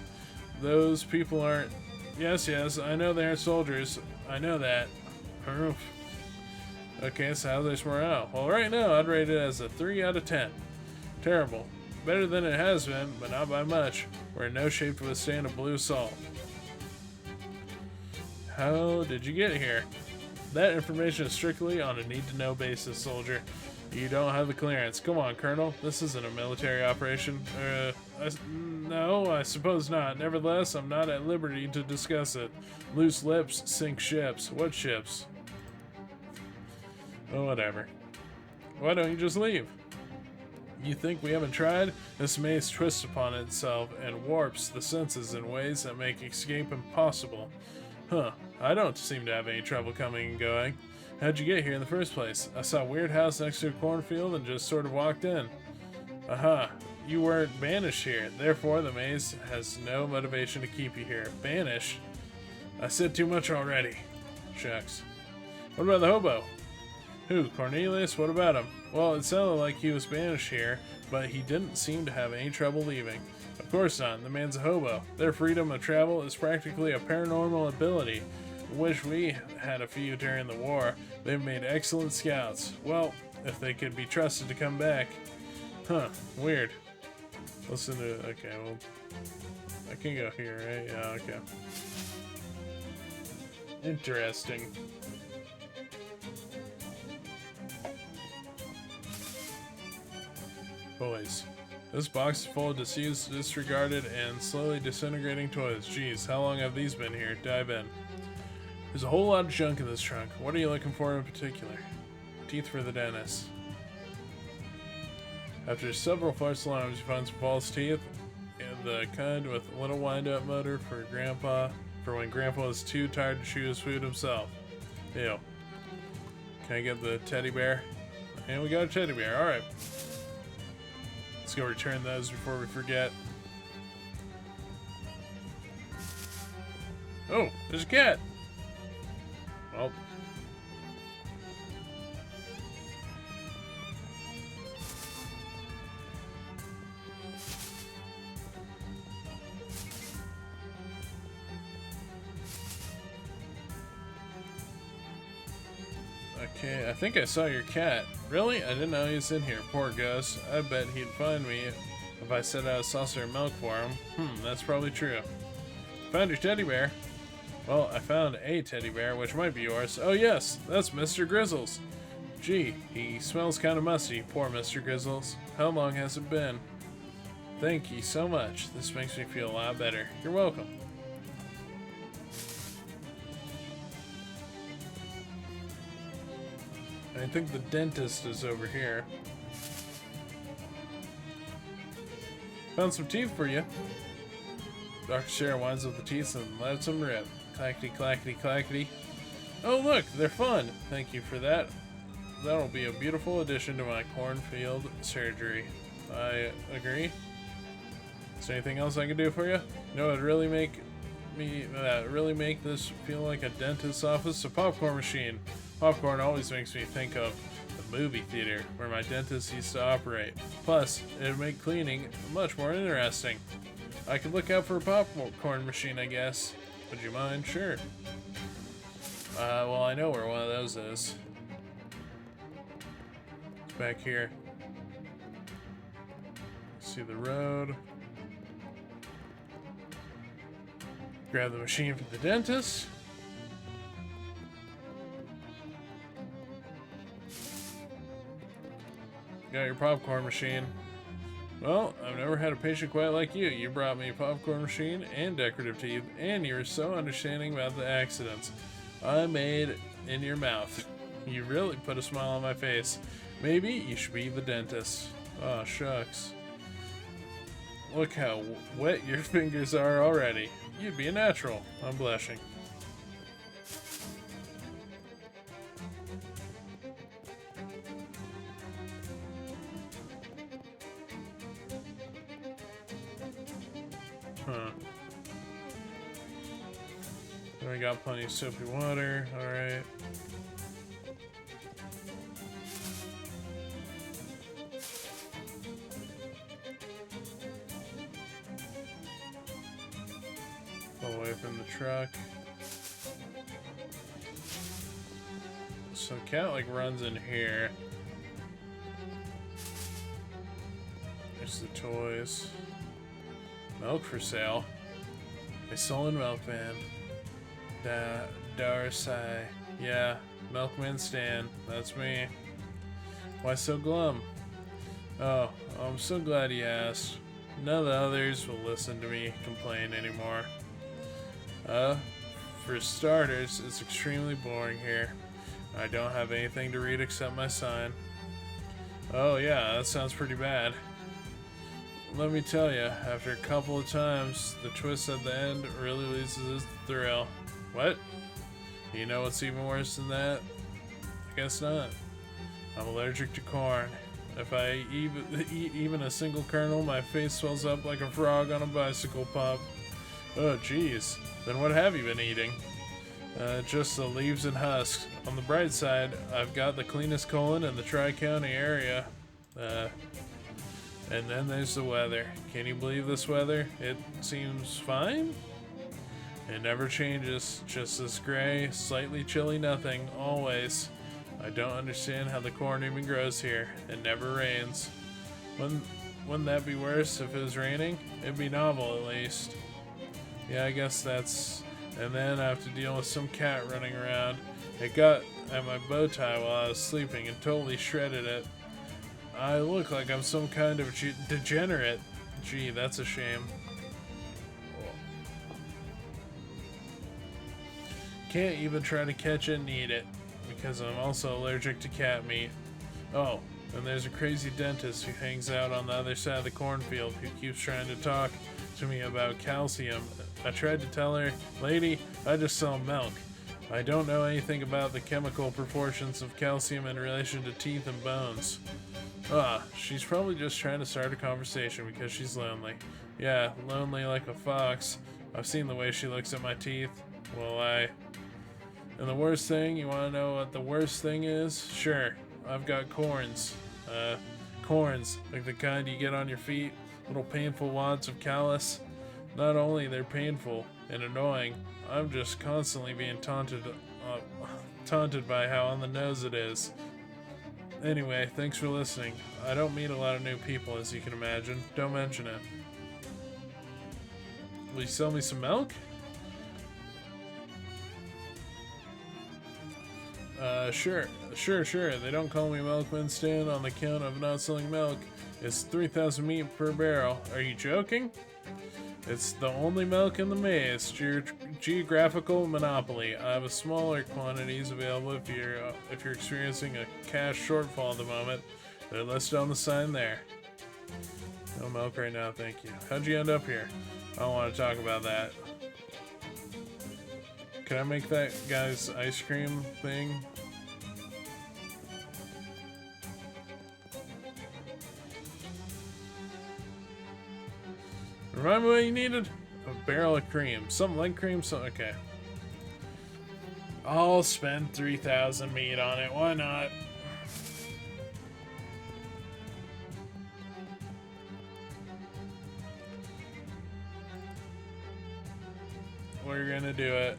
Those people aren't... Yes, I know they aren't soldiers. I know that. Okay, so how's this morale? Well, right now, I'd rate it as a 3 out of 10. Terrible. Better than it has been, but not by much. We're in no shape to withstand a blue assault. How did you get here? That information is strictly on a need-to-know basis, soldier. You don't have the clearance. Come on, Colonel. This isn't a military operation. No, I suppose not. Nevertheless, I'm not at liberty to discuss it. Loose lips sink ships. What ships? Oh, whatever. Why don't you just leave? You think we haven't tried? This maze twists upon itself and warps the senses in ways that make escape impossible. Huh. I don't seem to have any trouble coming and going. How'd you get here in the first place? I saw a weird house next to a cornfield and just sort of walked in. Aha. You weren't banished here. Therefore, the maze has no motivation to keep you here. Banished? I said too much already. Shucks. What about the hobo? Who? Cornelius? What about him? Well, it sounded like he was banished here, but he didn't seem to have any trouble leaving. Of course not. The man's a hobo. Their freedom of travel is practically a paranormal ability. Wish we had a few during the war. They've made excellent scouts. Well, if they could be trusted to come back. Huh. Weird. Listen to... Okay, well... I can go here, right? Yeah, okay. Interesting. Boys. This box is full of disused, disregarded, and slowly disintegrating toys. Geez, how long have these been here? Dive in. There's a whole lot of junk in this trunk. What are you looking for in particular? Teeth for the dentist. After several false alarms, you find some false teeth, and the kind with a little wind-up motor for when Grandpa is too tired to chew his food himself. Ew. Can I get the teddy bear? And we got a teddy bear. Alright. Let's go return those before we forget. Oh, there's a cat. Well. Okay, I think I saw your cat. Really? I didn't know he was in here. Poor ghost. I bet he'd find me if I set out a saucer of milk for him. That's probably true. Found your teddy bear. Well, I found a teddy bear, which might be yours. Oh yes, that's Mr. Grizzles. Gee, he smells kind of musty. Poor Mr. Grizzles. How long has it been? Thank you so much. This makes me feel a lot better. You're welcome. I think the dentist is over here. Found some teeth for you. Dr. Sarah winds up the teeth and lets them rip. Clackety, clackety, clackety. Oh look, they're fun. Thank you for that. That'll be a beautiful addition to my cornfield surgery. I agree. Is there anything else I can do for you? No, it'd really make this feel like a dentist's office. A popcorn machine. Popcorn always makes me think of the movie theater where my dentist used to operate. Plus, it'd make cleaning much more interesting. I could look out for a popcorn machine, I guess. Would you mind? Sure. Well, I know where one of those is. It's back here. See the road. Grab the machine for the dentist. Got your popcorn machine. Well, I've never had a patient quite like you. You brought me a popcorn machine and decorative teeth, and you were so understanding about the accidents I made in your mouth. You really put a smile on my face. Maybe you should be the dentist. Oh, shucks. Look how wet your fingers are already. You'd be a natural. I'm blushing. Huh. We got plenty of soapy water. Alright. Pull away from the truck. So cat like runs in here. Where's the toys? Milk for sale. A stolen milkman. Darsai. Yeah, Milkman Stan. That's me. Why so glum? Oh, I'm so glad you asked. None of the others will listen to me complain anymore. For starters, it's extremely boring here. I don't have anything to read except my sign. Oh yeah, that sounds pretty bad. Let me tell you, after a couple of times, the twist at the end really loses its thrill. What? You know what's even worse than that? I guess not. I'm allergic to corn. If I eat even a single kernel, my face swells up like a frog on a bicycle pump. Oh jeez. Then what have you been eating? Just the leaves and husks. On the bright side, I've got the cleanest colon in the Tri-County area. And then there's the weather. Can you believe this weather? It seems fine? It never changes. Just this gray, slightly chilly nothing, always. I don't understand how the corn even grows here. It never rains. Wouldn't that be worse if it was raining? It'd be novel, at least. Yeah, I guess that's... And then I have to deal with some cat running around. It got at my bow tie while I was sleeping and totally shredded it. I look like I'm some kind of degenerate. Gee, that's a shame. Can't even try to catch it and eat it, because I'm also allergic to cat meat. Oh, and there's a crazy dentist who hangs out on the other side of the cornfield who keeps trying to talk to me about calcium. I tried to tell her, lady, I just sell milk. I don't know anything about the chemical proportions of calcium in relation to teeth and bones. She's probably just trying to start a conversation because she's lonely. Yeah, lonely like a fox. I've seen the way she looks at my teeth. And the worst thing, you want to know what the worst thing is? Sure, I've got corns. Corns, like the kind you get on your feet, little painful wads of callus. Not only they're painful and annoying, I'm just constantly being taunted by how on the nose it is. Anyway, thanks for listening. I don't meet a lot of new people, as you can imagine. Don't mention it. Will you sell me some milk? Sure. They don't call me Milkman Stan on the count of not selling milk. It's 3,000 meat per barrel. Are you joking? It's the only milk in the maze. Geographical monopoly. I have a smaller quantities available if you're experiencing a cash shortfall at the moment. They're listed on the sign there. No milk right now, thank you. How'd you end up here? I don't want to talk about that. Can I make that guy's ice cream thing? Remind me what you needed? A barrel of cream. Something like cream, so okay. I'll spend 3,000 meat on it, why not? We're gonna do it.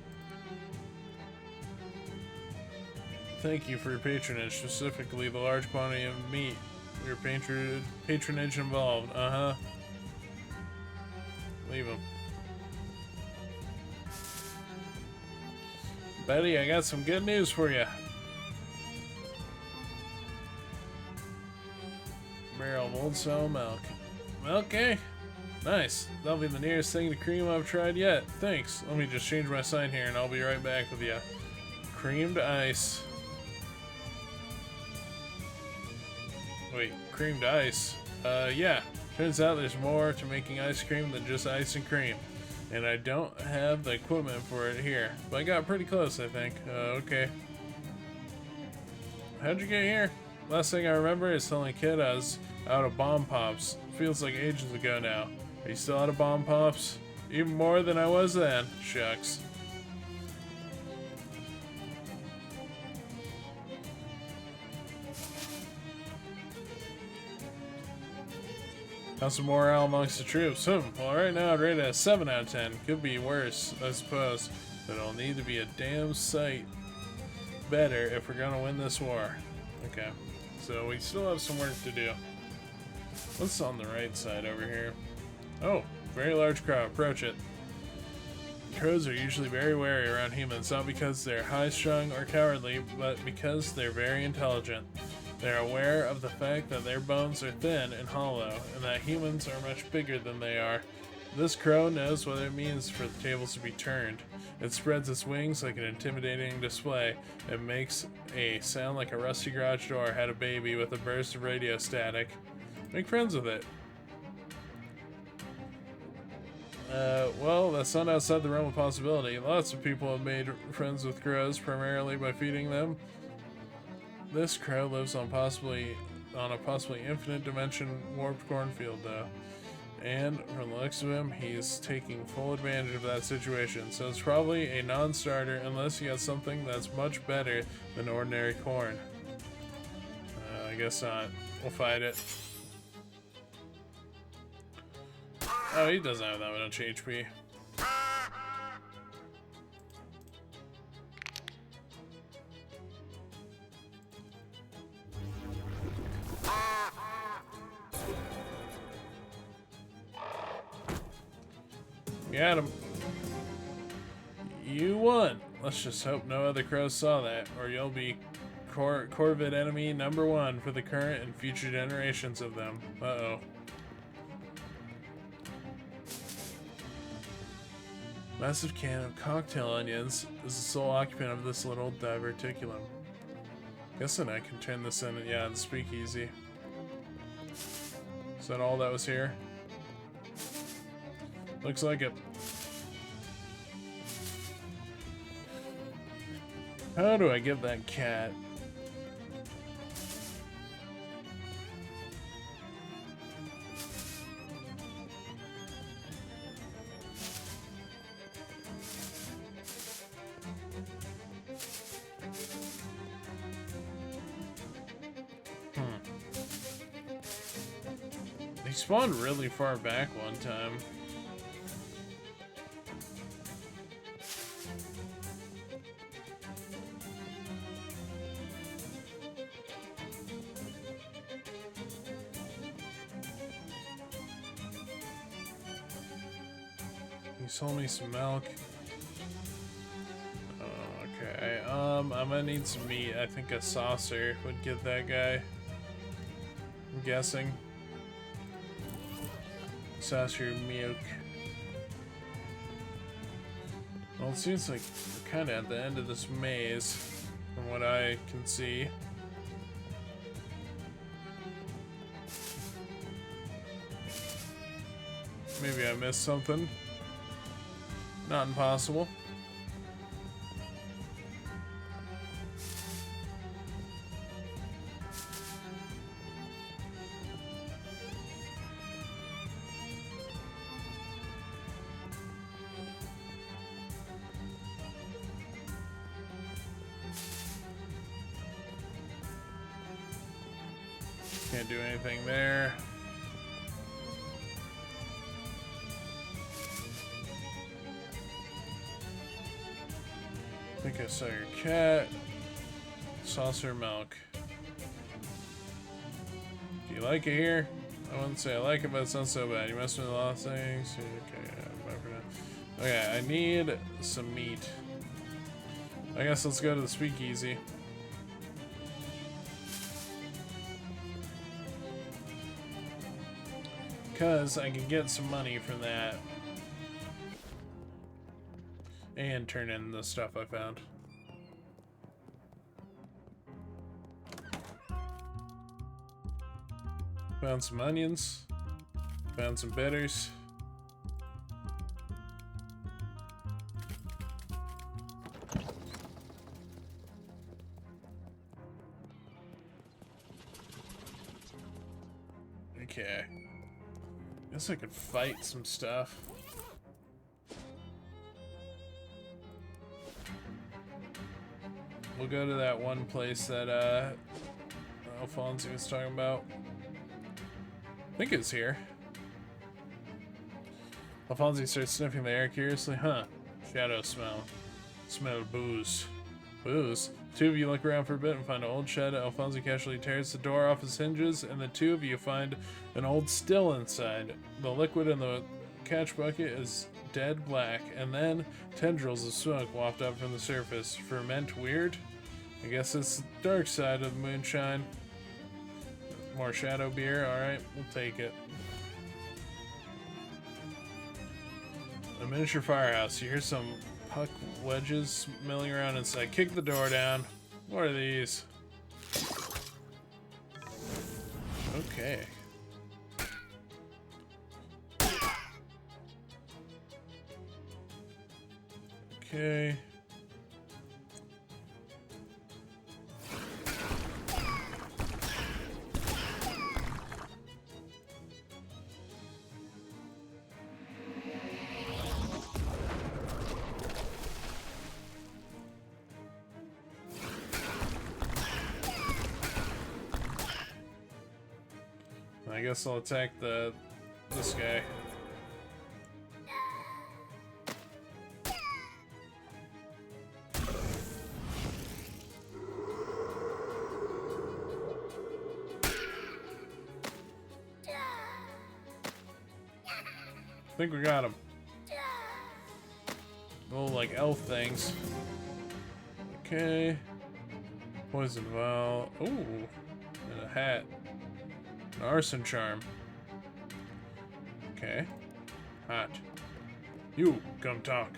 Thank you for your patronage, specifically the large quantity of meat. Your patronage involved. Leave him. Betty, I got some good news for you. Barrel of old sour milk. Okay. Nice. That'll be the nearest thing to cream I've tried yet. Thanks. Let me just change my sign here and I'll be right back with you. Creamed ice. Wait, creamed ice? Yeah. Turns out there's more to making ice cream than just ice and cream. And I don't have the equipment for it here. But I got pretty close, I think. Okay. How'd you get here? Last thing I remember is telling a kid I was out of bomb pops. Feels like ages ago now. Are you still out of bomb pops? Even more than I was then. Shucks. How's the morale amongst the troops? Well, right now I'd rate it a 7 out of 10. Could be worse, I suppose. But it'll need to be a damn sight better if we're gonna win this war. Okay. So we still have some work to do. What's on the right side over here? Oh, very large crow. Approach it. Crows are usually very wary around humans, not because they're high-strung or cowardly, but because they're very intelligent. They're aware of the fact that their bones are thin and hollow, and that humans are much bigger than they are. This crow knows what it means for the tables to be turned. It spreads its wings like an intimidating display. It makes a sound like a rusty garage door had a baby with a burst of radio static. Make friends with it. Well, that's not outside the realm of possibility. Lots of people have made friends with crows, primarily by feeding them. This crow lives on a possibly infinite dimension warped cornfield, though. And from the looks of him, he's taking full advantage of that situation. So it's probably a non-starter unless you got something that's much better than ordinary corn. I guess not. We'll fight it. Oh, he doesn't have that much HP. Got him. You won. Let's just hope no other crows saw that, or you'll be Corvid enemy #1 for the current and future generations of them. Uh-oh. Massive can of cocktail onions is the sole occupant of this little diverticulum. Guessing I can turn this in, yeah, the speakeasy. Is that all that was here? Looks like it. How do I get that cat? He spawned really far back one time. He sold me some milk. Okay, I'm gonna need some meat. I think a saucer would get that guy. I'm guessing. Saucer milk. Well, it seems like we're kind of at the end of this maze, from what I can see. Maybe I missed something. Not impossible. Can't do anything there. I think I saw your cat. Saucer milk. Do you like it here? I wouldn't say I like it, but it's not so bad. You messed with a lot of things. Okay, yeah, okay, I need some meat. I guess let's go to the speakeasy. Because I can get some money from that. And turn in the stuff I found. Found some onions. Found some bitters. Okay. Guess I could fight some stuff. We'll go to that one place that Alfonso was talking about. I think it's here. Alfonso starts sniffing the air curiously. Huh. Shadow smell. Smell booze. Booze? Two of you look around for a bit and find an old shed. Alfonso casually tears the door off its hinges, and the two of you find an old still inside. The liquid in the catch bucket is dead black, and then tendrils of smoke waft up from the surface. Ferment weird? I guess it's the dark side of the moonshine. More shadow beer, alright, we'll take it. A miniature firehouse. You hear some puck wedges milling around inside. Kick the door down. What are these? Okay. Okay. I guess I'll attack this guy. I think we got him. Little like elf things. Okay. Poison vial. Ooh, and a hat. An arson charm. Okay. Hot. You, come talk.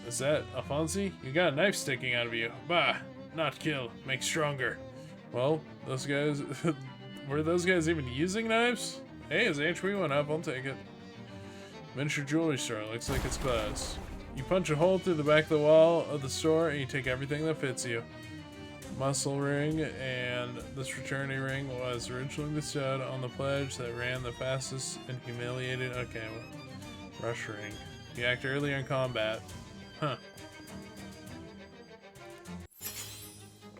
Is that Alfonsi? You got a knife sticking out of you. Bah! Not kill, make stronger. Well, those guys... were those guys even using knives? Hey, his HP went up, I'll take it. Miniature jewelry store, looks like it's buzzed. You punch a hole through the back of the wall of the store and you take everything that fits you. Muscle ring, and this fraternity ring was originally bestowed on the pledge that ran the fastest and humiliated. Okay, well, rush ring. You act earlier in combat. Huh.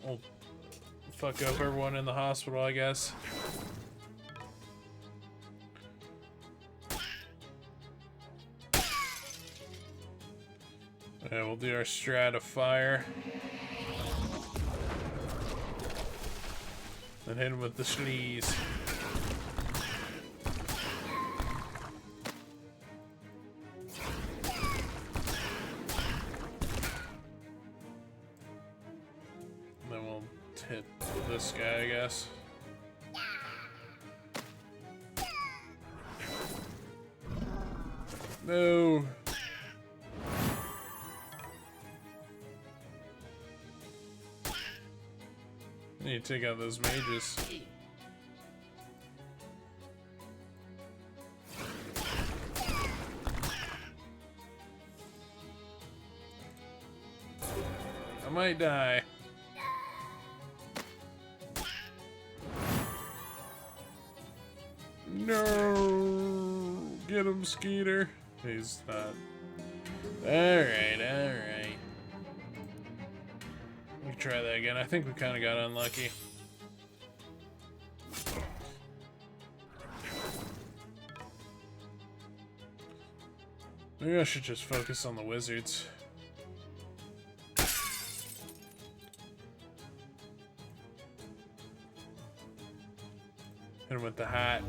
I'll fuck up everyone in the hospital, I guess. Yeah, we'll do our strat of fire. And hit him with the sleaze. And then we'll hit this guy, I guess. No. I need to take out those mages. I might die. No! Get him, Skeeter. He's not. Alright, alright. We can try that again. I think we kind of got unlucky. Maybe I should just focus on the wizards. Hit him with the hat.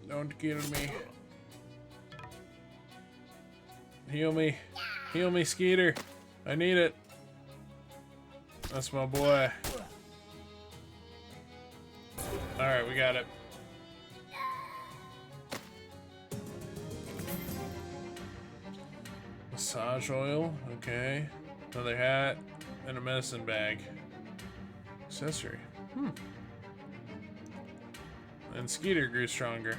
Don't kill me. Heal me. Heal me, Skeeter. I need it. That's my boy. Alright, we got it. Massage oil. Okay. Another hat. And a medicine bag. Accessory. And Skeeter grew stronger.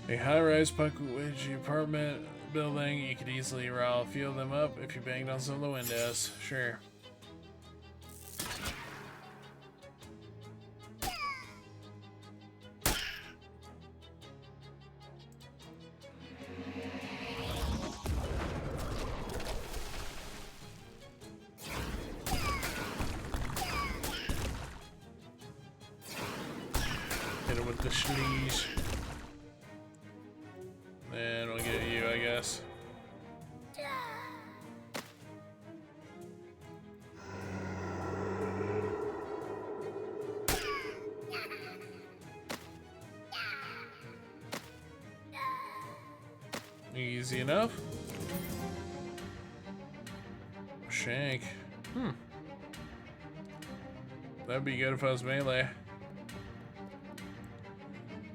A high-rise Puckwidge apartment building. You could easily rile a few of them up if you banged on some of the windows. Sure. with the sleaze. And we'll get you, I guess. Easy enough. Shank. That'd be good if I was melee.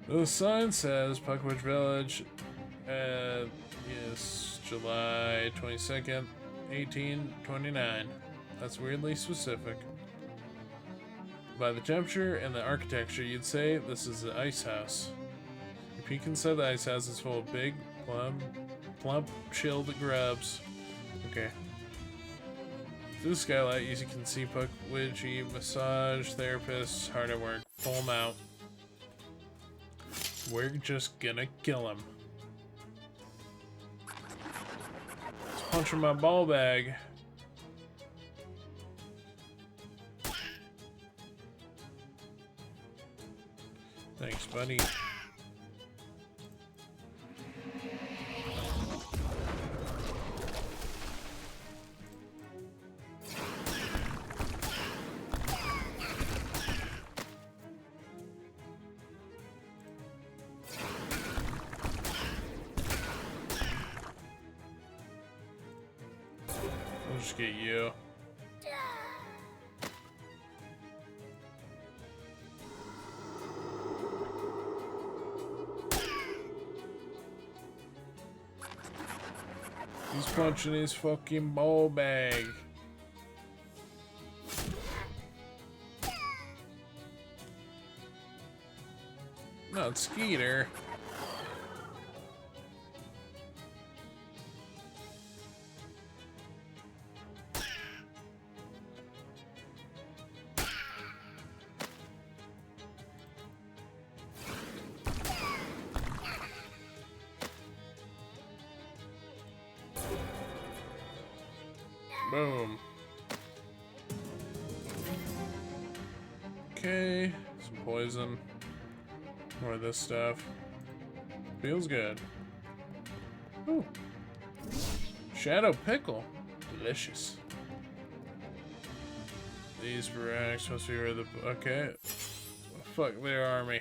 The sign says Puckwitch Village, yes, July 22nd, 1829. That's weirdly specific. By the temperature and the architecture, you'd say this is the ice house. You peek inside the ice house, it's full of big, plump, chilled grubs. Okay. Through the skylight, you can see Puckwitchy massage therapists hard at work. Pull them out. We're just gonna kill him. Let's punch in my ball bag. Thanks, buddy. I'll just get you. He's punching his fucking ball bag. Not Skeeter. Boom. Okay, some poison. More of this stuff. Feels good. Ooh. Shadow pickle. Delicious. These barracks must be where the... Okay. Fuck their army.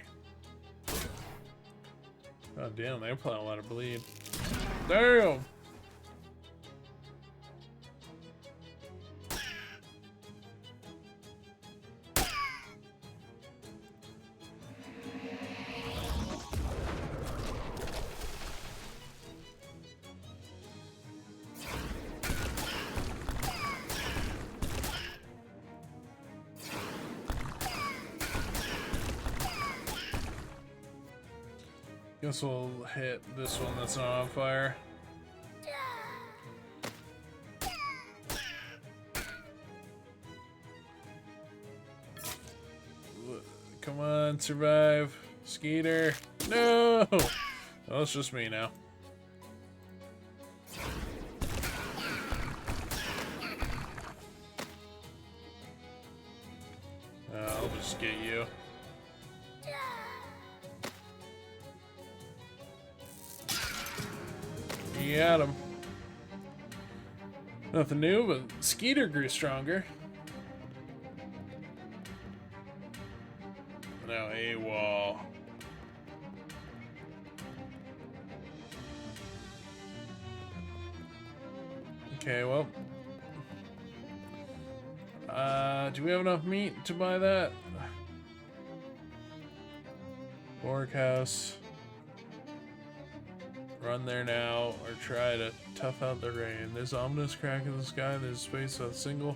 Oh damn, they apply a lot of bleed. Damn! Guess we'll hit this one that's not on fire. Come on, survive. Skeeter. No! Oh, it's just me now. I'll just get you. You got him. Nothing new, but Skeeter grew stronger. Now AWOL. Okay, well. Do we have enough meat to buy that? Workhouse. Run there now, or try to tough out the rain. There's an ominous crack in the sky. There's space on a single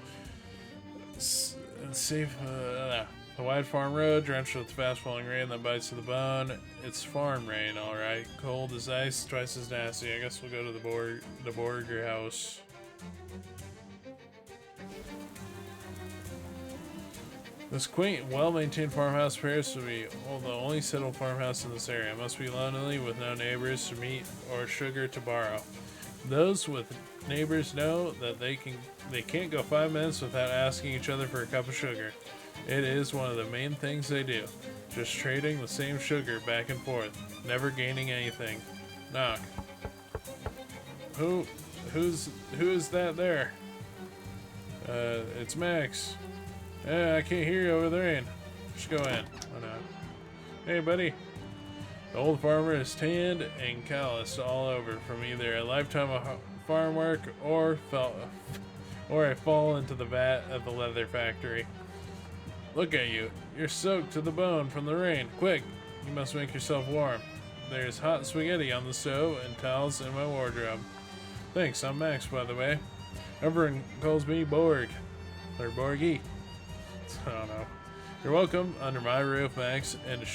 and safe. The wide farm road, drenched with fast falling rain that bites to the bone. It's farm rain, all right. Cold as ice, twice as nasty. I guess we'll go to the Borger house. This quaint, well-maintained farmhouse appears to be the only settled farmhouse in this area. It must be lonely with no neighbors to meet or sugar to borrow. Those with neighbors know that they can't go 5 minutes without asking each other for a cup of sugar. It is one of the main things they do. Just trading the same sugar back and forth, never gaining anything. Knock. Who is that there? It's Max. I can't hear you over the rain. Just go in. Why not? Hey, buddy. The old farmer is tanned and calloused all over from either a lifetime of farm work or a fall into the vat of the leather factory. Look at you. You're soaked to the bone from the rain. Quick, you must make yourself warm. There's hot spaghetti on the stove and towels in my wardrobe. Thanks, I'm Max, by the way. Everyone calls me Borg. Or Borgie. I don't know. You're welcome under my roof, Max, and to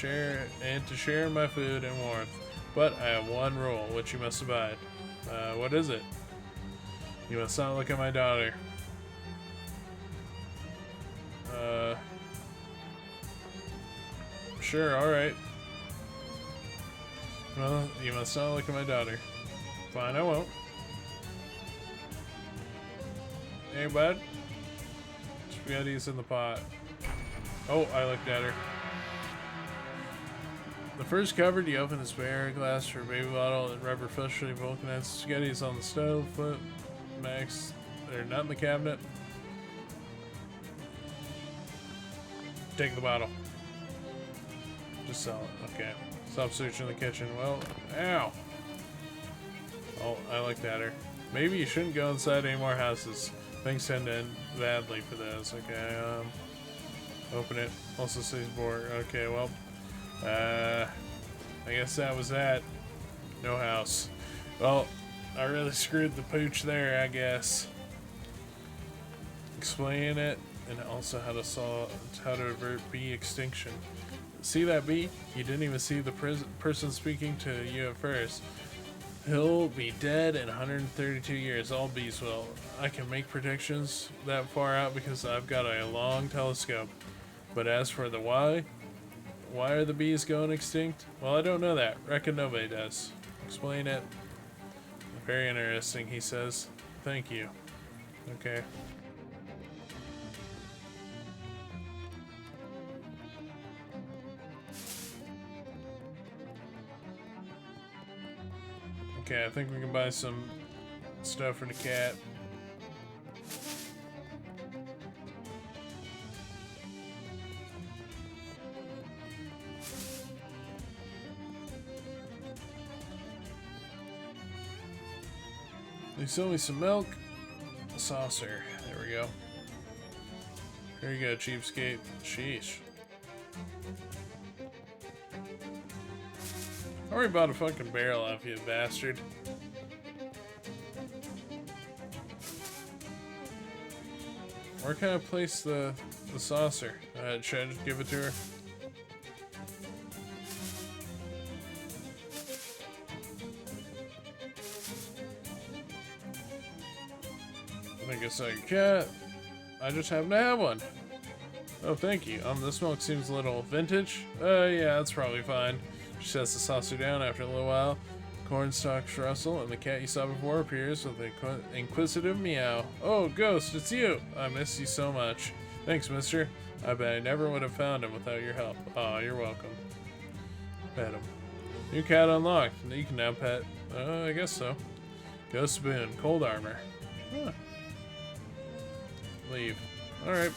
share my food and warmth. But I have one rule, which you must abide. What is it? You must not look at my daughter. Sure, alright. Well, you must not look at my daughter. Fine, I won't. Hey, bud. Spaghetti's in the pot. Oh, I looked at her. The first cupboard, you open the spare glass for a baby bottle and rubber freshly vulcanized spaghetti's on the stove. Flip, Max, they're not in the cabinet. Take the bottle. Just sell it. Okay. Stop searching the kitchen. Well, ow. Oh, I looked at her. Maybe you shouldn't go inside any more houses. Things tend to end badly for those. Okay, open it. Also says board. Okay, well, I guess that was that. No house. Well, I really screwed the pooch there, I guess. Explain it, and also how to avert bee extinction. See that bee? You didn't even see the person speaking to you at first. He'll be dead in 132 years. All bees will. I can make predictions that far out because I've got a long telescope. But as for the why are the bees going extinct? Well, I don't know that. Reckon nobody does. Explain it. Very interesting, he says. Thank you. Okay. Okay, I think we can buy some stuff for the cat. They sell me some milk. A saucer. There we go. Here you go, cheapskate. Sheesh. I already bought a fucking barrel off you, bastard. Where can I place the saucer? Should I just give it to her? I think I saw your cat. I just happen to have one. Oh, thank you. This milk seems a little vintage. Yeah, that's probably fine. She sets the saucer down after a little while. Corn stalks rustle, and the cat you saw before appears with an inquisitive meow. Oh, Ghost, it's you! I miss you so much. Thanks, mister. I bet I never would have found him without your help. Aw, you're welcome. Pet him. New cat unlocked. You can now pet. I guess so. Ghost spoon. Cold armor. Huh. Leave. Alright.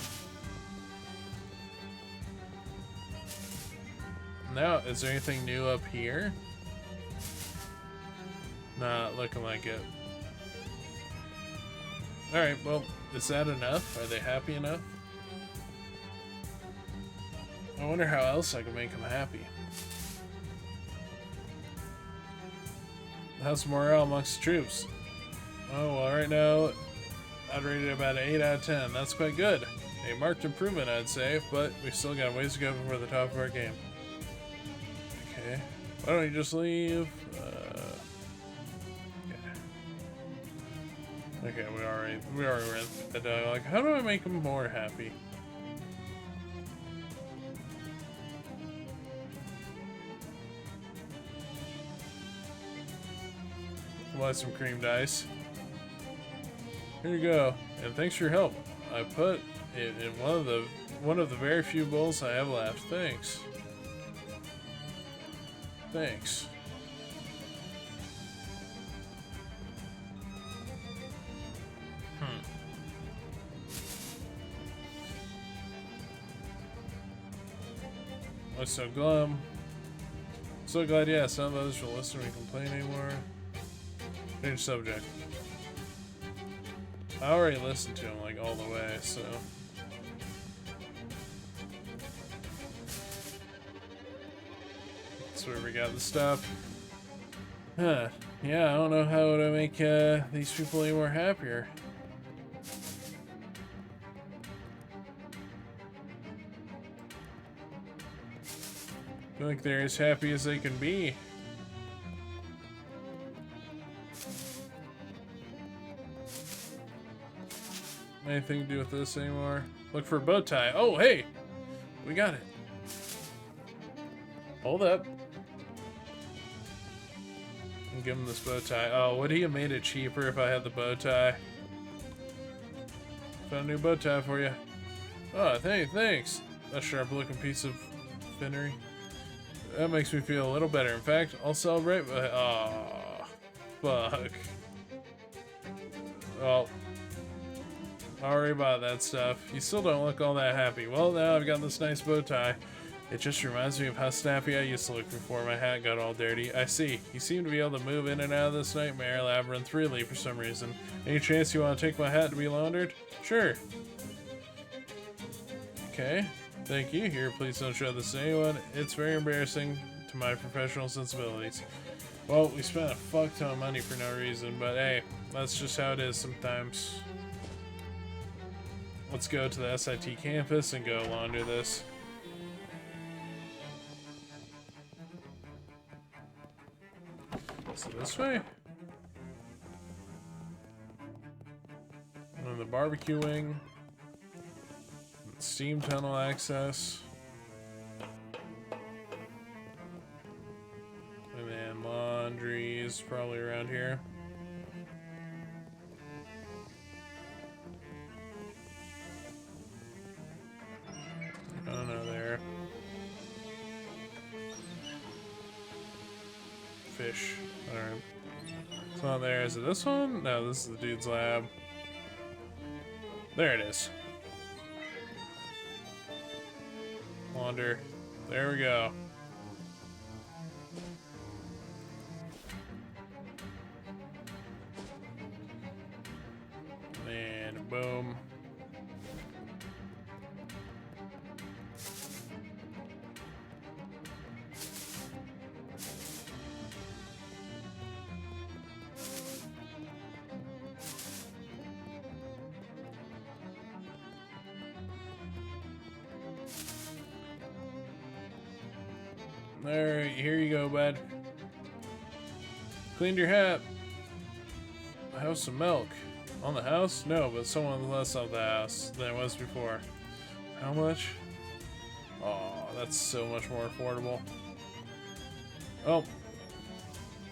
Now, is there anything new up here? Not looking like it. Alright, well, is that enough? Are they happy enough? I wonder how else I can make them happy. How's morale amongst the troops? Oh, well, right now, I'd rate it about an 8 out of 10. That's quite good. A marked improvement, I'd say, but we've still got ways to go before the top of our game. Okay. Why don't you just leave? Okay, we already read the dialogue. How do I make them more happy? Buy some creamed ice. Here you go, and thanks for your help. I put it in one of the very few bowls I have left. Thanks. Thanks. I'm so glum. So glad, yeah, some of others will listen to me complain anymore. Change subject. I already listened to him like all the way, so. That's where we got the stuff. Huh. Yeah, I don't know how to make these people any more happier. I feel like they're as happy as they can be. Anything to do with this anymore? Look for a bow tie. Oh, hey! We got it. Hold up. And give him this bow tie. Oh, would he have made it cheaper if I had the bow tie? Found a new bow tie for you. Oh, thanks. A sharp looking piece of finery. That makes me feel a little better. In fact, I'll celebrate by... Aw. Fuck. Well... Sorry about that stuff. You still don't look all that happy. Well, now I've got this nice bow tie. It just reminds me of how snappy I used to look before my hat got all dirty. I see. You seem to be able to move in and out of this nightmare labyrinth freely for some reason. Any chance you want to take my hat to be laundered? Sure. Okay. Thank you. Here, please don't show this to anyone. It's very embarrassing to my professional sensibilities. Well, we spent a fuck ton of money for no reason, but hey, that's just how it is sometimes. Let's go to the SIT campus and go launder this. So this way? And then the barbecue wing. Steam tunnel access. And then laundry is probably around here. Oh no, there. Fish. Alright. It's not there. Is it this one? No, this is the dude's lab. There it is. Launder. There we go. And boom. Alright, here you go, bud. Cleaned your hat. I have some milk. On the house? No, but someone less of the house than it was before. How much? Oh, that's so much more affordable. Oh.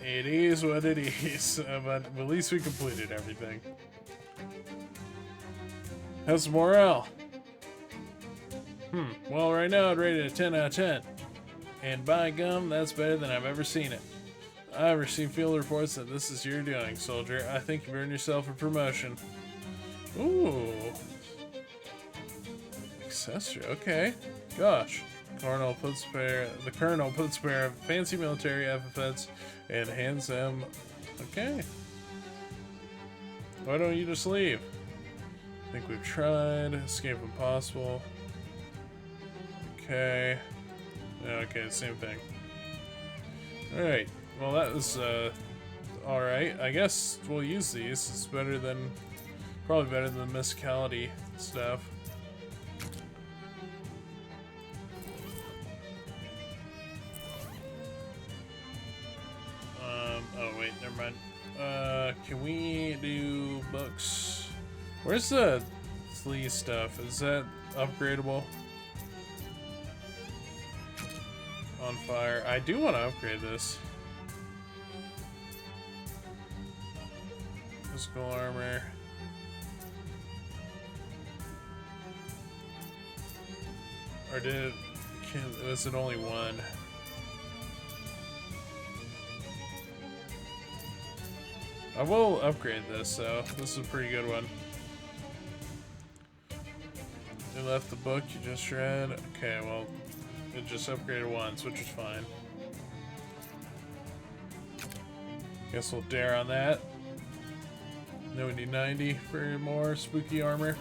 It is what it is. But at least we completed everything. How's the morale? Well, right now I'd rate it a 10 out of 10. And by gum, that's better than I've ever seen it. I've received field reports that this is your doing, soldier. I think you've earned yourself a promotion. Ooh. Accessory, okay. Gosh. The colonel puts a pair of fancy military epithets and hands them. Okay. Why don't you just leave? I think we've tried. Escape impossible. Okay. Okay, same thing. Alright, well that was alright. I guess we'll use these. It's better than, probably better than the musicality stuff. Oh wait, never mind. Can we do books? Where's the Slee stuff? Is that upgradable? On fire. I do want to upgrade this. Physical armor. Or was it only one? I will upgrade this, so this is a pretty good one. You left the book you just read. Okay, well, it just upgraded once, which is fine. Guess we'll dare on that. Then we need 90 for more spooky armor.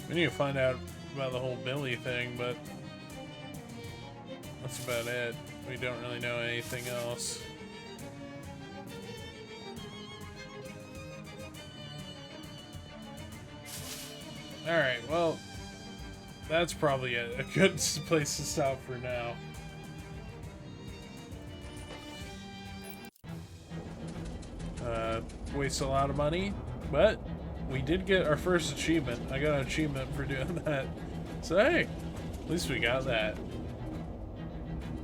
We need to find out about the whole Billy thing, but that's about it. We don't really know anything else. Alright, well, that's probably a good place to stop for now. Waste a lot of money, but we did get our first achievement. I got an achievement for doing that. So hey, at least we got that.